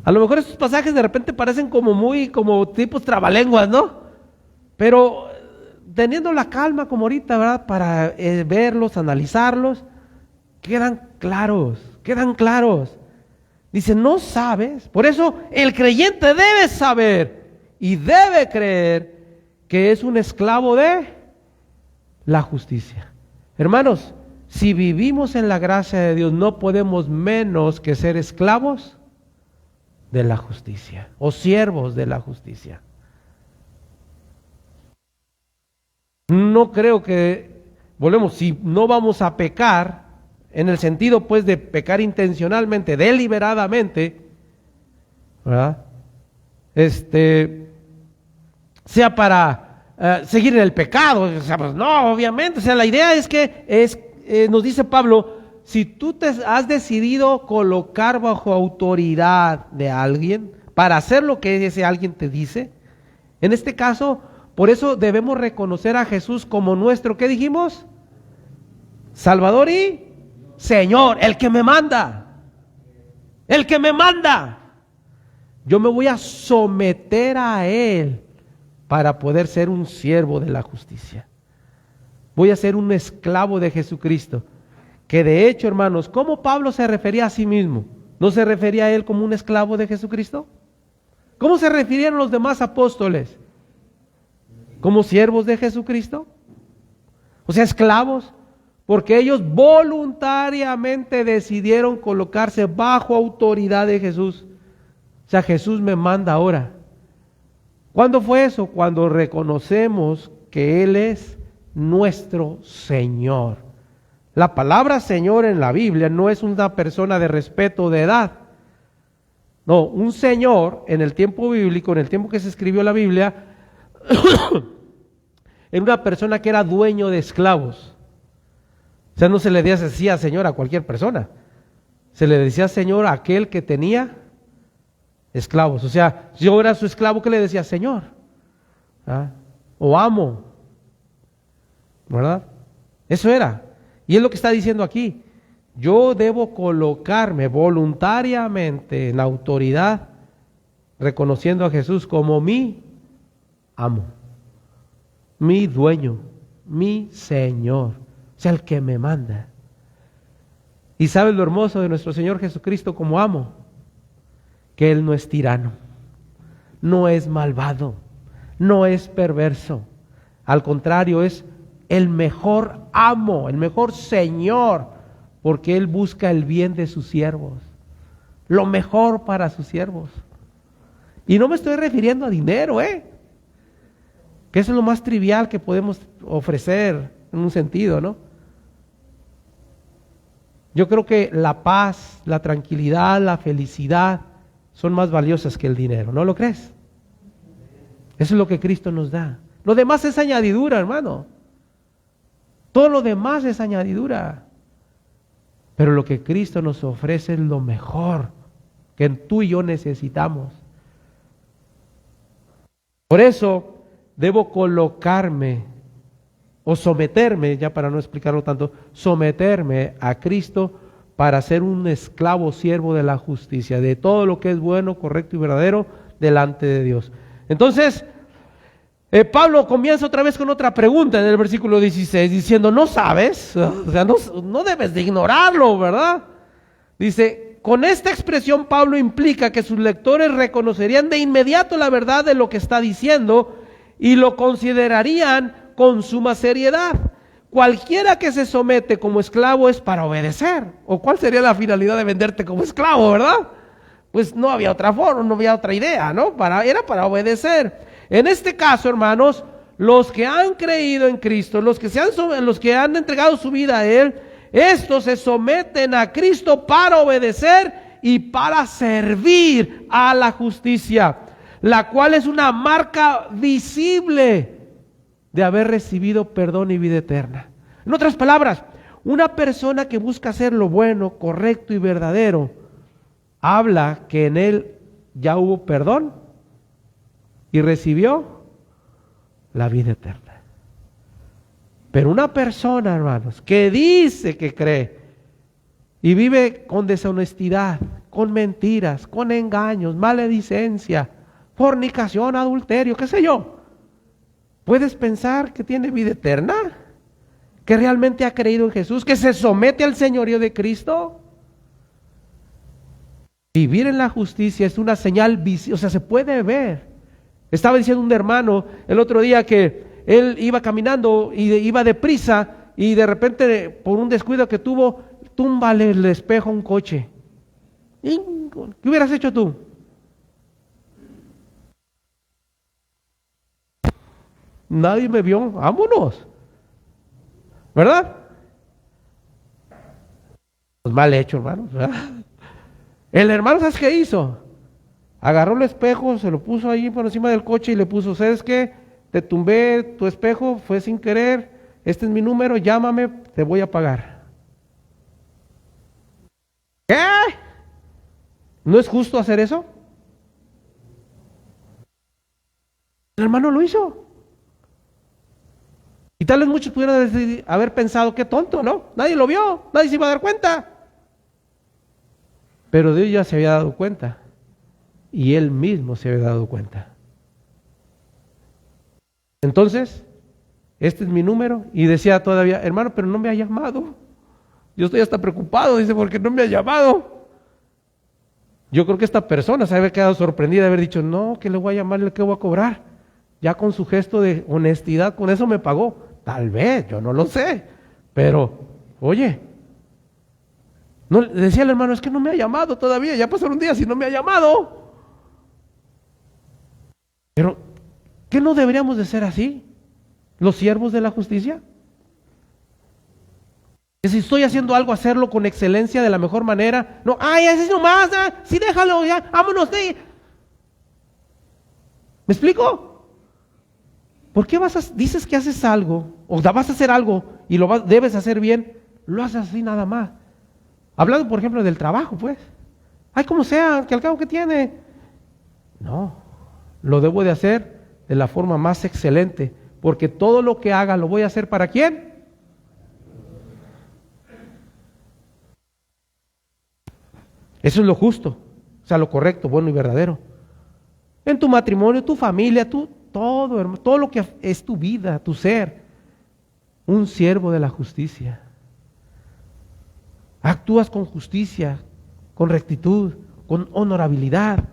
A: A lo mejor estos pasajes de repente parecen como tipos trabalenguas, ¿no? Pero teniendo la calma como ahorita, ¿verdad? Para verlos, analizarlos, quedan claros. Dice, no sabes. Por eso el creyente debe saber y debe creer que es un esclavo de la justicia. Hermanos, si vivimos en la gracia de Dios, no podemos menos que ser esclavos de la justicia o siervos de la justicia. No creo que, si no vamos a pecar, en el sentido pues de pecar intencionalmente, deliberadamente, ¿verdad? Sea para seguir en el pecado, o sea, pues no, obviamente, o sea, la idea es que nos dice Pablo, si tú te has decidido colocar bajo autoridad de alguien para hacer lo que ese alguien te dice, en este caso, por eso debemos reconocer a Jesús como nuestro, ¿qué dijimos? Salvador y Señor, el que me manda. Yo me voy a someter a Él para poder ser un siervo de la justicia. Voy a ser un esclavo de Jesucristo. Que de hecho, hermanos, ¿cómo Pablo se refería a sí mismo? ¿No se refería a él como un esclavo de Jesucristo? ¿Cómo se referían los demás apóstoles? ¿Como siervos de Jesucristo? O sea, esclavos, porque ellos voluntariamente decidieron colocarse bajo autoridad de Jesús. O sea, Jesús me manda ahora. ¿Cuándo fue eso? Cuando reconocemos que Él es nuestro Señor. La palabra Señor en la Biblia no es una persona de respeto o de edad. No, un Señor en el tiempo bíblico, en el tiempo que se escribió la Biblia, era una persona que era dueño de esclavos. O sea, no se le decía Señor a cualquier persona. Se le decía Señor a aquel que tenía esclavos. O sea, si yo era su esclavo, ¿qué le decía? Señor. ¿Ah? O amo. ¿Verdad? Eso era. Y es lo que está diciendo aquí. Yo debo colocarme voluntariamente en la autoridad, reconociendo a Jesús como mi amo, mi dueño, mi Señor, o sea, el que me manda. ¿Y sabes lo hermoso de nuestro Señor Jesucristo como amo? Que Él no es tirano, no es malvado, no es perverso. Al contrario, es el mejor amo, el mejor Señor, porque Él busca el bien de sus siervos, lo mejor para sus siervos. Y no me estoy refiriendo a dinero, que eso es lo más trivial que podemos ofrecer en un sentido, ¿no? Yo creo que la paz, la tranquilidad, la felicidad son más valiosas que el dinero, ¿no lo crees? Eso es lo que Cristo nos da. Lo demás es añadidura, hermano. Todo lo demás es añadidura. Pero lo que Cristo nos ofrece es lo mejor que tú y yo necesitamos. Por eso debo colocarme o someterme, ya para no explicarlo tanto, someterme a Cristo para ser un esclavo siervo de la justicia, de todo lo que es bueno, correcto y verdadero delante de Dios. Entonces, Pablo comienza otra vez con otra pregunta en el versículo 16, diciendo, ¿no sabes? O sea, no debes de ignorarlo, ¿verdad? Dice, con esta expresión Pablo implica que sus lectores reconocerían de inmediato la verdad de lo que está diciendo y lo considerarían con suma seriedad. Cualquiera que se somete como esclavo es para obedecer. ¿O cuál sería la finalidad de venderte como esclavo, verdad? Pues no había otra forma, no había otra idea, ¿no? Era para obedecer. En este caso, hermanos, los que han creído en Cristo, los que han entregado su vida a Él, estos se someten a Cristo para obedecer y para servir a la justicia. la cual es una marca visible de haber recibido perdón y vida eterna. En otras palabras, una persona que busca hacer lo bueno, correcto y verdadero, habla que en él ya hubo perdón y recibió la vida eterna. Pero una persona, hermanos, que dice que cree y vive con deshonestidad, con mentiras, con engaños, maledicencia, fornicación, adulterio, qué sé yo, ¿puedes pensar que tiene vida eterna? ¿Que realmente ha creído en Jesús? ¿Que se somete al señorío de Cristo? Vivir en la justicia es una señal visible, o sea, se puede ver. Estaba diciendo un hermano el otro día que él iba caminando y iba deprisa y de repente por un descuido que tuvo, túmbale el espejo a un coche. ¿Qué hubieras hecho tú? Nadie me vio, vámonos. ¿Verdad? Pues mal hecho, hermano. El hermano, ¿sabes qué hizo? Agarró el espejo, se lo puso ahí por encima del coche y le puso, ¿sabes qué? Te tumbé tu espejo, fue sin querer, este es mi número, llámame, te voy a pagar. ¿Qué? ¿No es justo hacer eso? El hermano lo hizo. Y tal vez muchos pudieran haber pensado, qué tonto, ¿no? Nadie lo vio, nadie se iba a dar cuenta. Pero Dios ya se había dado cuenta. Y Él mismo se había dado cuenta. Entonces, este es mi número. Y decía todavía, hermano, pero no me ha llamado. Yo estoy hasta preocupado, dice, porque no me ha llamado. Yo creo que esta persona se había quedado sorprendida de haber dicho, no, que le voy a llamar, ¿qué voy a cobrar? Ya con su gesto de honestidad, con eso me pagó. Tal vez, yo no lo sé. Pero, oye, no, decía el hermano, es que no me ha llamado todavía, ya pasaron días y no me ha llamado. Pero, ¿qué no deberíamos de ser así? ¿Los siervos de la justicia? Que si estoy haciendo algo, hacerlo con excelencia, de la mejor manera. No, ay, así nomás, sí déjalo, ya, vámonos. ¿Me explico? ¿Por qué dices que haces algo, o vas a hacer algo, y debes hacer bien, lo haces así nada más? Hablando, por ejemplo, del trabajo, pues. Ay, como sea, que al cabo que tiene. No, lo debo de hacer de la forma más excelente, porque todo lo que haga lo voy a hacer ¿para quién? Eso es lo justo, o sea, lo correcto, bueno y verdadero. En tu matrimonio, tu familia, todo, hermano, todo lo que es tu vida, tu ser, un siervo de la justicia. Actúas con justicia, con rectitud, con honorabilidad.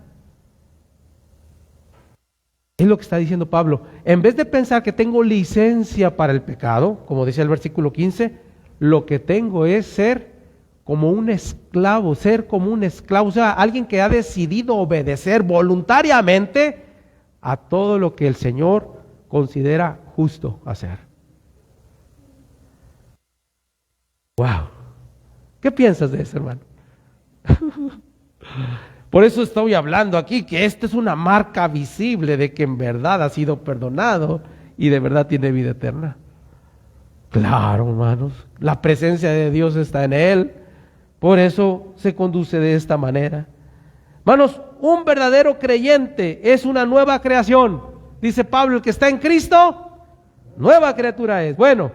A: Es lo que está diciendo Pablo. En vez de pensar que tengo licencia para el pecado, como decía el versículo 15, lo que tengo es ser como un esclavo, o sea, alguien que ha decidido obedecer voluntariamente a todo lo que el Señor considera justo hacer. Wow. ¿Qué piensas de eso, hermano? Por eso estoy hablando aquí, que esta es una marca visible de que en verdad ha sido perdonado y de verdad tiene vida eterna. Claro, hermanos, la presencia de Dios está en él, por eso se conduce de esta manera. Hermanos, un verdadero creyente es una nueva creación. Dice Pablo, el que está en Cristo, nueva criatura es. Bueno,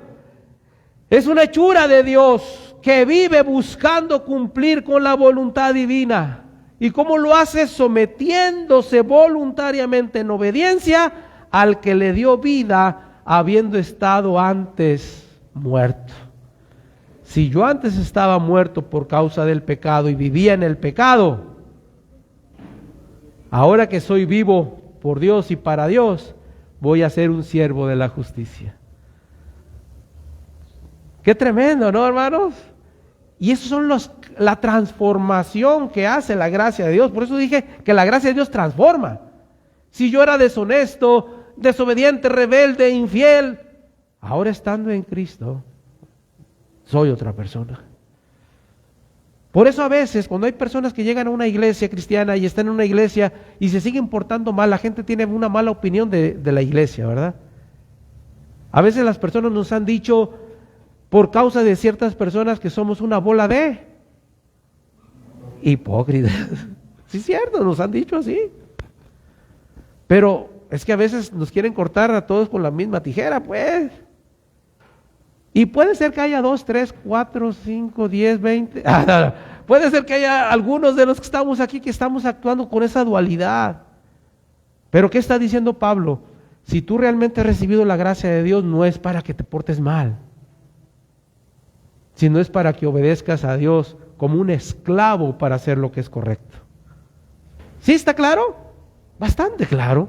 A: es una hechura de Dios que vive buscando cumplir con la voluntad divina. ¿Y cómo lo hace? Sometiéndose voluntariamente en obediencia al que le dio vida, habiendo estado antes muerto. Si yo antes estaba muerto por causa del pecado y vivía en el pecado, ahora que soy vivo por Dios y para Dios, voy a ser un siervo de la justicia. Qué tremendo, ¿no, hermanos? Y eso son la transformación que hace la gracia de Dios. Por eso dije que la gracia de Dios transforma. Si yo era deshonesto, desobediente, rebelde, infiel, ahora estando en Cristo, soy otra persona. Por eso a veces cuando hay personas que llegan a una iglesia cristiana y están en una iglesia y se siguen portando mal, la gente tiene una mala opinión de la iglesia, ¿verdad? A veces las personas nos han dicho, por causa de ciertas personas, que somos una bola de hipócritas. Sí, es cierto, nos han dicho así. Pero es que a veces nos quieren cortar a todos con la misma tijera, pues. Y puede ser que haya 2, 3, 4, 5, 10, 20. Puede ser que haya algunos de los que estamos aquí que estamos actuando con esa dualidad. Pero ¿qué está diciendo Pablo? Si tú realmente has recibido la gracia de Dios, no es para que te portes mal, sino es para que obedezcas a Dios como un esclavo para hacer lo que es correcto. ¿Sí está claro? Bastante claro.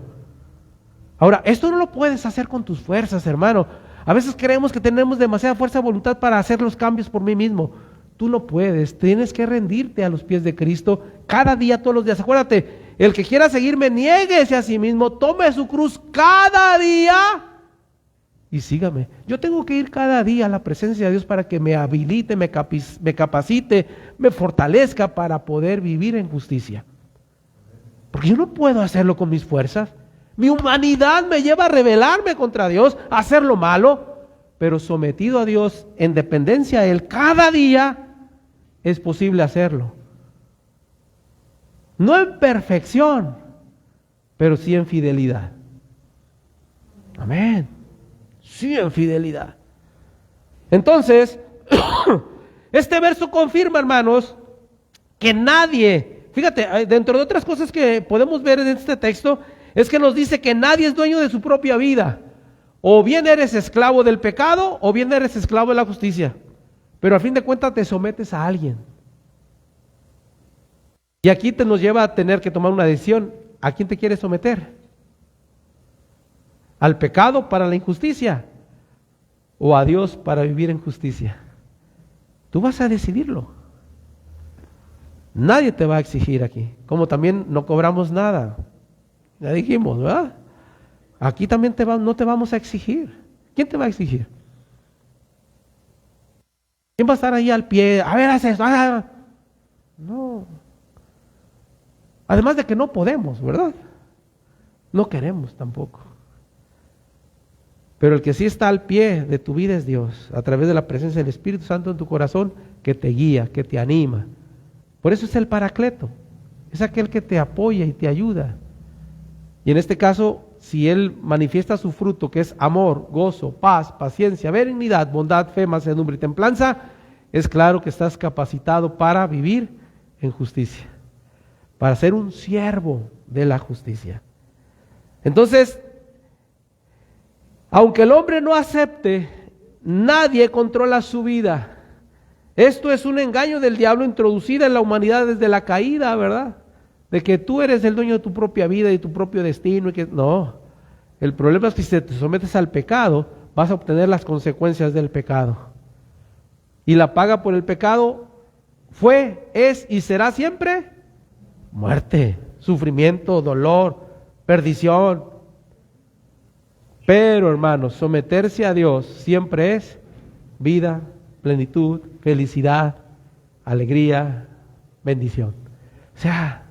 A: Ahora, esto no lo puedes hacer con tus fuerzas, hermano. A veces creemos que tenemos demasiada fuerza de voluntad para hacer los cambios por mí mismo. Tú no puedes, tienes que rendirte a los pies de Cristo cada día, todos los días. Acuérdate, el que quiera seguirme, niéguese a sí mismo, tome su cruz cada día y sígame. Yo tengo que ir cada día a la presencia de Dios para que me habilite, me capacite, me fortalezca para poder vivir en justicia. Porque yo no puedo hacerlo con mis fuerzas. Mi humanidad me lleva a rebelarme contra Dios, a hacer lo malo, pero sometido a Dios, en dependencia a Él, cada día es posible hacerlo. No en perfección, pero sí en fidelidad. Amén. Sí, en fidelidad. Entonces, este verso confirma, hermanos, que nadie, fíjate, dentro de otras cosas que podemos ver en este texto, es que nos dice que nadie es dueño de su propia vida. O bien eres esclavo del pecado, o bien eres esclavo de la justicia. Pero a fin de cuentas te sometes a alguien. Y aquí nos lleva a tener que tomar una decisión. ¿A quién te quieres someter? ¿Al pecado para la injusticia? ¿O a Dios para vivir en justicia? Tú vas a decidirlo. Nadie te va a exigir aquí. Como también no cobramos nada. Ya dijimos, ¿verdad? Aquí también no te vamos a exigir. ¿Quién te va a exigir? ¿Quién va a estar ahí al pie? A ver, haz esto. No. Además de que no podemos, ¿verdad? No queremos tampoco. Pero el que sí está al pie de tu vida es Dios, a través de la presencia del Espíritu Santo en tu corazón, que te guía, que te anima. Por eso es el Paracleto. Es aquel que te apoya y te ayuda. Y en este caso, si Él manifiesta su fruto, que es amor, gozo, paz, paciencia, benignidad, bondad, fe, mansedumbre y templanza, es claro que estás capacitado para vivir en justicia, para ser un siervo de la justicia. Entonces, aunque el hombre no acepte, nadie controla su vida. Esto es un engaño del diablo introducido en la humanidad desde la caída, ¿verdad? De que tú eres el dueño de tu propia vida y tu propio destino. Y que no, el problema es que si te sometes al pecado, vas a obtener las consecuencias del pecado. Y la paga por el pecado fue, es y será siempre muerte, sufrimiento, dolor, perdición. Pero, hermanos, someterse a Dios siempre es vida, plenitud, felicidad, alegría, bendición. O sea,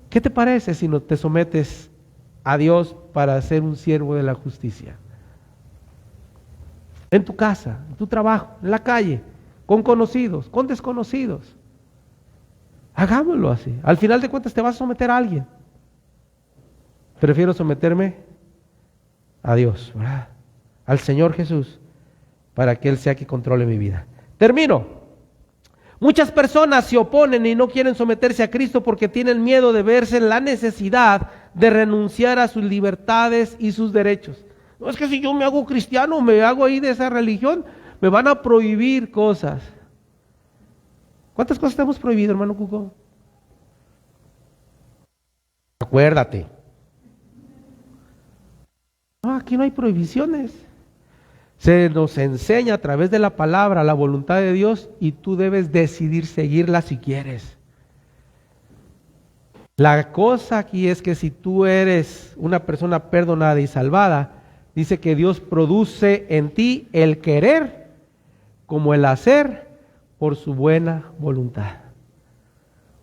A: ¿qué te parece si no te sometes a Dios para ser un siervo de la justicia? En tu casa, en tu trabajo, en la calle, con conocidos, con desconocidos. Hagámoslo así. Al final de cuentas te vas a someter a alguien. Prefiero someterme a Dios, ¿verdad? Al Señor Jesús, para que Él sea quien controle mi vida. Termino. Muchas personas se oponen y no quieren someterse a Cristo porque tienen miedo de verse en la necesidad de renunciar a sus libertades y sus derechos. No es que si yo me hago cristiano, me hago ahí de esa religión, me van a prohibir cosas. ¿Cuántas cosas te hemos prohibido, hermano Cuco? Acuérdate. No, aquí no hay prohibiciones. Se nos enseña a través de la palabra la voluntad de Dios y tú debes decidir seguirla si quieres. La cosa aquí es que si tú eres una persona perdonada y salvada, dice que Dios produce en ti el querer como el hacer por su buena voluntad.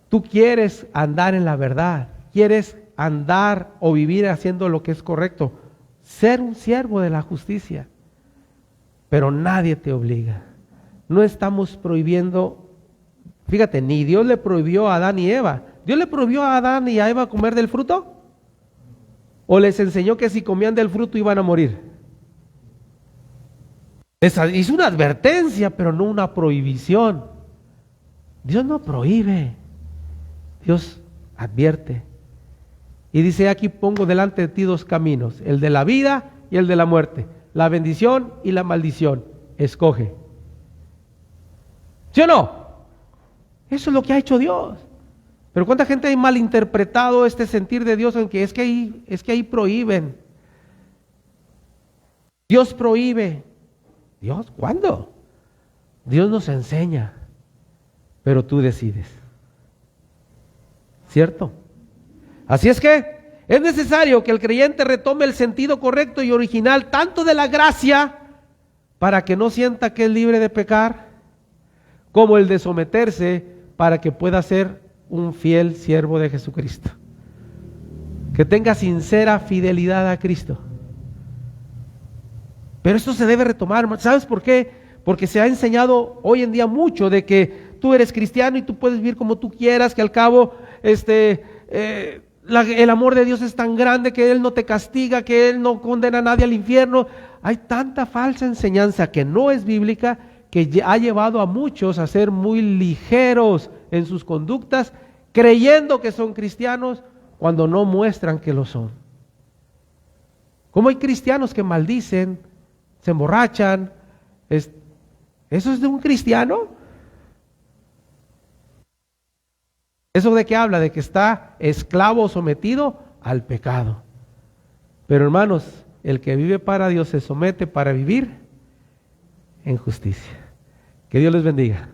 A: Tú quieres andar en la verdad, quieres andar o vivir haciendo lo que es correcto, ser un siervo de la justicia, pero nadie te obliga. No estamos prohibiendo, fíjate, ni Dios le prohibió a Adán y Eva. ¿Dios le prohibió a Adán y a Eva comer del fruto? ¿O les enseñó que si comían del fruto iban a morir? Les hizo una advertencia, pero no una prohibición. Dios no prohíbe, Dios advierte. Y dice, aquí pongo delante de ti dos caminos, el de la vida y el de la muerte, la bendición y la maldición. Escoge. ¿Sí o no? Eso es lo que ha hecho Dios. Pero cuánta gente ha malinterpretado este sentir de Dios en que es que ahí prohíben. Dios prohíbe. ¿Dios? ¿Cuándo? Dios nos enseña, pero tú decides. ¿Cierto? Así es que es necesario que el creyente retome el sentido correcto y original tanto de la gracia para que no sienta que es libre de pecar, como el de someterse para que pueda ser un fiel siervo de Jesucristo. Que tenga sincera fidelidad a Cristo. Pero esto se debe retomar. ¿Sabes por qué? Porque se ha enseñado hoy en día mucho de que tú eres cristiano y tú puedes vivir como tú quieras, que al cabo el amor de Dios es tan grande que Él no te castiga, que Él no condena a nadie al infierno. Hay tanta falsa enseñanza que no es bíblica, que ha llevado a muchos a ser muy ligeros en sus conductas, creyendo que son cristianos cuando no muestran que lo son. Como hay cristianos que maldicen, se emborrachan, ¿eso es de un cristiano? ¿Eso de qué habla? De que está esclavo o sometido al pecado. Pero hermanos, el que vive para Dios se somete para vivir en justicia. Que Dios les bendiga.